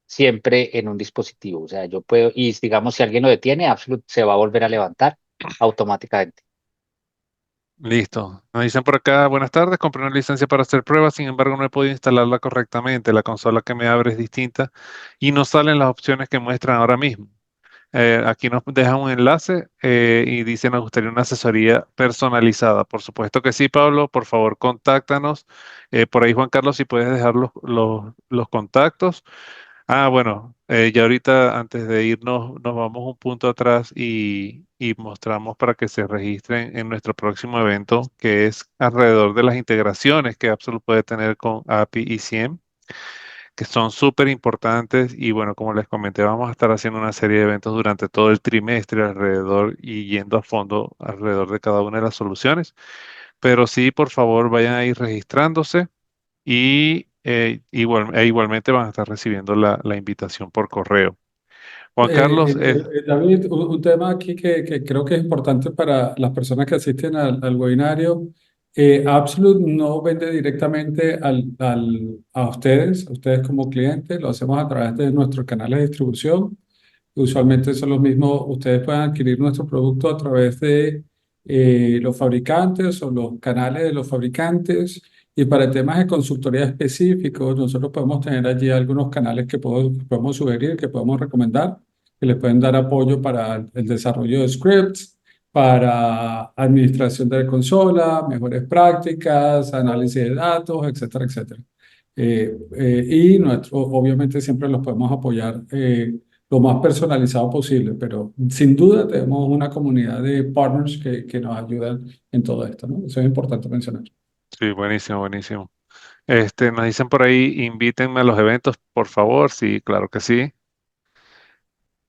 Speaker 3: siempre en un dispositivo. O sea, yo puedo, y digamos, si alguien lo detiene, Absolute se va a volver a levantar automáticamente.
Speaker 1: Listo. Nos dicen por acá, buenas tardes, compré una licencia para hacer pruebas, sin embargo no he podido instalarla correctamente. La consola que me abre es distinta y no salen las opciones que muestran ahora mismo. Aquí nos dejan un enlace y dice, nos gustaría una asesoría personalizada. Por supuesto que sí, Pablo, por favor, contáctanos. Por ahí, Juan Carlos, si puedes dejar los contactos. Bueno, ya ahorita antes de irnos, nos vamos un punto atrás y mostramos para que se registren en nuestro próximo evento, que es alrededor de las integraciones que Absolute puede tener con API y CIEM, que son súper importantes. Y bueno, como les comenté, vamos a estar haciendo una serie de eventos durante todo el trimestre alrededor y yendo a fondo alrededor de cada una de las soluciones. Pero sí, por favor, vayan a ir registrándose y igualmente van a estar recibiendo la invitación por correo. Juan Carlos,
Speaker 2: David, un tema aquí que creo que es importante para las personas que asisten al webinario. Absolute no vende directamente a ustedes como clientes, lo hacemos a través de nuestros canales de distribución. Usualmente son los mismos, ustedes pueden adquirir nuestro producto a través de los fabricantes o los canales de los fabricantes. Y para temas de consultoría específicos, nosotros podemos tener allí algunos canales que podemos sugerir, que podemos recomendar, que les pueden dar apoyo para el desarrollo de scripts, para administración de la consola, mejores prácticas, análisis de datos, etcétera, etcétera. Obviamente siempre los podemos apoyar lo más personalizado posible, pero sin duda tenemos una comunidad de partners que nos ayudan en todo esto, ¿no? Eso es importante mencionar.
Speaker 1: sí, buenísimo, buenísimo. Nos dicen por ahí, invítenme a los eventos, por favor. Sí, claro que sí.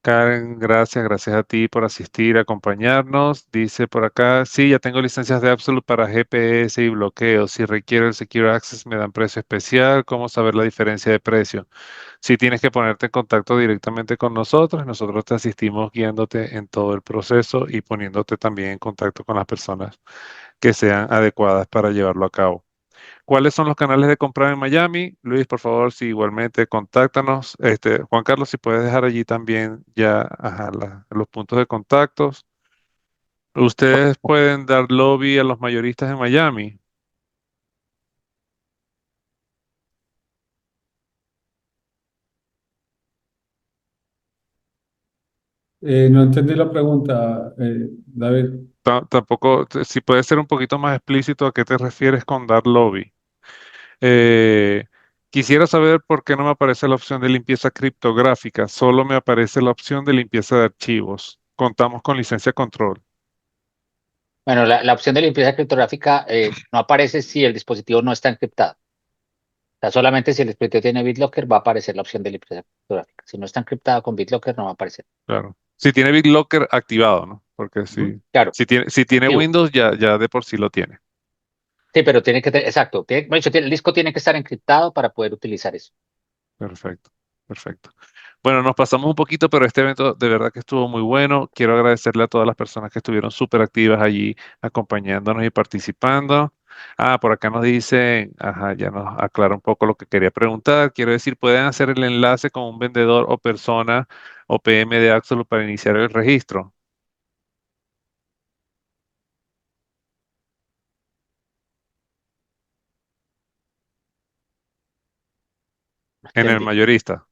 Speaker 1: Karen, gracias a ti por asistir, acompañarnos. Dice por acá, sí, ya tengo licencias de Absolute para GPS y bloqueo. Si requiere el Secure Access, me dan precio especial. ¿Cómo saber la diferencia de precio? Si tienes que ponerte en contacto directamente con nosotros, nosotros te asistimos guiándote en todo el proceso y poniéndote también en contacto con las personas que sean adecuadas para llevarlo a cabo. ¿Cuáles son los canales de compra en Miami? Luis, por favor, si igualmente contáctanos. Juan Carlos, si puedes dejar allí también ya ajá, los puntos de contactos. Ustedes pueden dar lobby a los mayoristas en Miami.
Speaker 2: No entendí la pregunta, David.
Speaker 1: Tampoco, si puedes ser un poquito más explícito a qué te refieres con dar lobby. Eh, Quisiera saber por qué no me aparece la opción de limpieza criptográfica, solo me aparece la opción de limpieza de archivos. Contamos con licencia control.
Speaker 3: Bueno, la opción de limpieza criptográfica no aparece si el dispositivo no está encriptado. O sea, solamente si el dispositivo tiene BitLocker va a aparecer la opción de limpieza criptográfica. Si no está encriptado con BitLocker no va a aparecer.
Speaker 1: Claro. Si tiene BitLocker activado, ¿no? Porque
Speaker 3: Claro,
Speaker 1: si tiene
Speaker 3: activo.
Speaker 1: Windows, ya de por sí lo tiene.
Speaker 3: Sí, pero tiene que tener, exacto. De hecho, el disco tiene que estar encriptado para poder utilizar eso.
Speaker 1: Perfecto, perfecto. Bueno, nos pasamos un poquito, pero este evento de verdad que estuvo muy bueno. Quiero agradecerle a todas las personas que estuvieron súper activas allí, acompañándonos y participando. Ah, por acá nos dicen, ajá, ya nos aclara un poco lo que quería preguntar. Quiero decir, ¿pueden hacer el enlace con un vendedor o persona o PM de Absolute para iniciar el registro?
Speaker 3: No
Speaker 1: En el
Speaker 3: entendí.
Speaker 1: mayorista.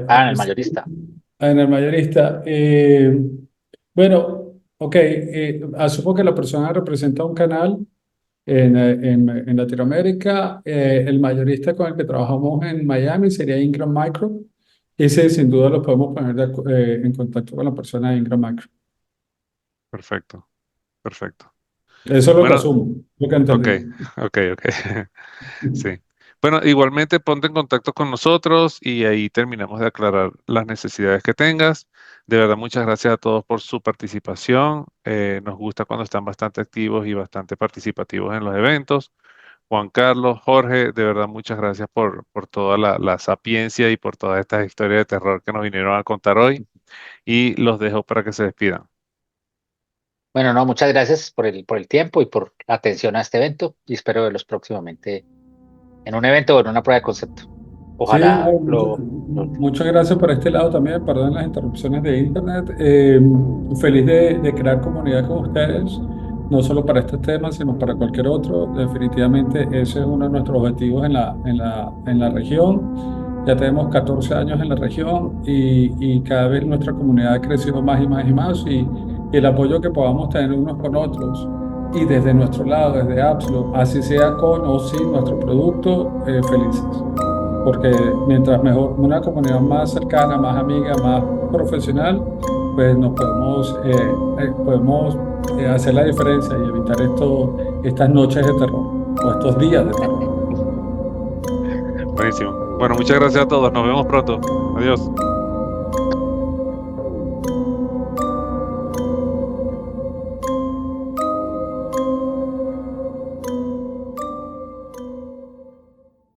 Speaker 3: Ah, en el
Speaker 2: Sí,
Speaker 3: mayorista.
Speaker 2: en el mayorista. Bueno, ok, asumo que la persona representa un canal en Latinoamérica. El mayorista con el que trabajamos en Miami sería Ingram Micro. Ese sin duda lo podemos poner en contacto con la persona de Ingram Micro.
Speaker 1: Perfecto, perfecto.
Speaker 2: Eso es lo que
Speaker 1: Bueno,
Speaker 2: asumo, lo que
Speaker 1: ok,
Speaker 2: entendí.
Speaker 1: ok. Sí. Bueno, igualmente ponte en contacto con nosotros y ahí terminamos de aclarar las necesidades que tengas. De verdad, muchas gracias a todos por su participación. Nos gusta cuando están bastante activos y bastante participativos en los eventos. Juan Carlos, Jorge, de verdad, muchas gracias por toda la sapiencia y por todas estas historias de terror que nos vinieron a contar hoy. Y los dejo para que se despidan.
Speaker 3: Bueno, no, muchas gracias por el tiempo y por la atención a este evento y espero verlos próximamente en un evento o en una prueba de concepto.
Speaker 2: Sí,
Speaker 3: Ojalá
Speaker 2: no, muchas gracias por este lado también, perdón las interrupciones de internet. Feliz de crear comunidad con ustedes, no solo para este tema, sino para cualquier otro. Definitivamente ese es uno de nuestros objetivos en la región. Ya tenemos 14 años en la región y cada vez nuestra comunidad ha crecido más y más y más y el apoyo que podamos tener unos con otros y desde nuestro lado, desde Absolute, así sea con o sin nuestro producto, felices porque mientras mejor, una comunidad más cercana, más amiga, más profesional, pues nos podemos hacer la diferencia y evitar estas noches de terror o estos días de terror.
Speaker 1: Buenísimo. Bueno, muchas gracias a todos. Nos vemos pronto. Adiós.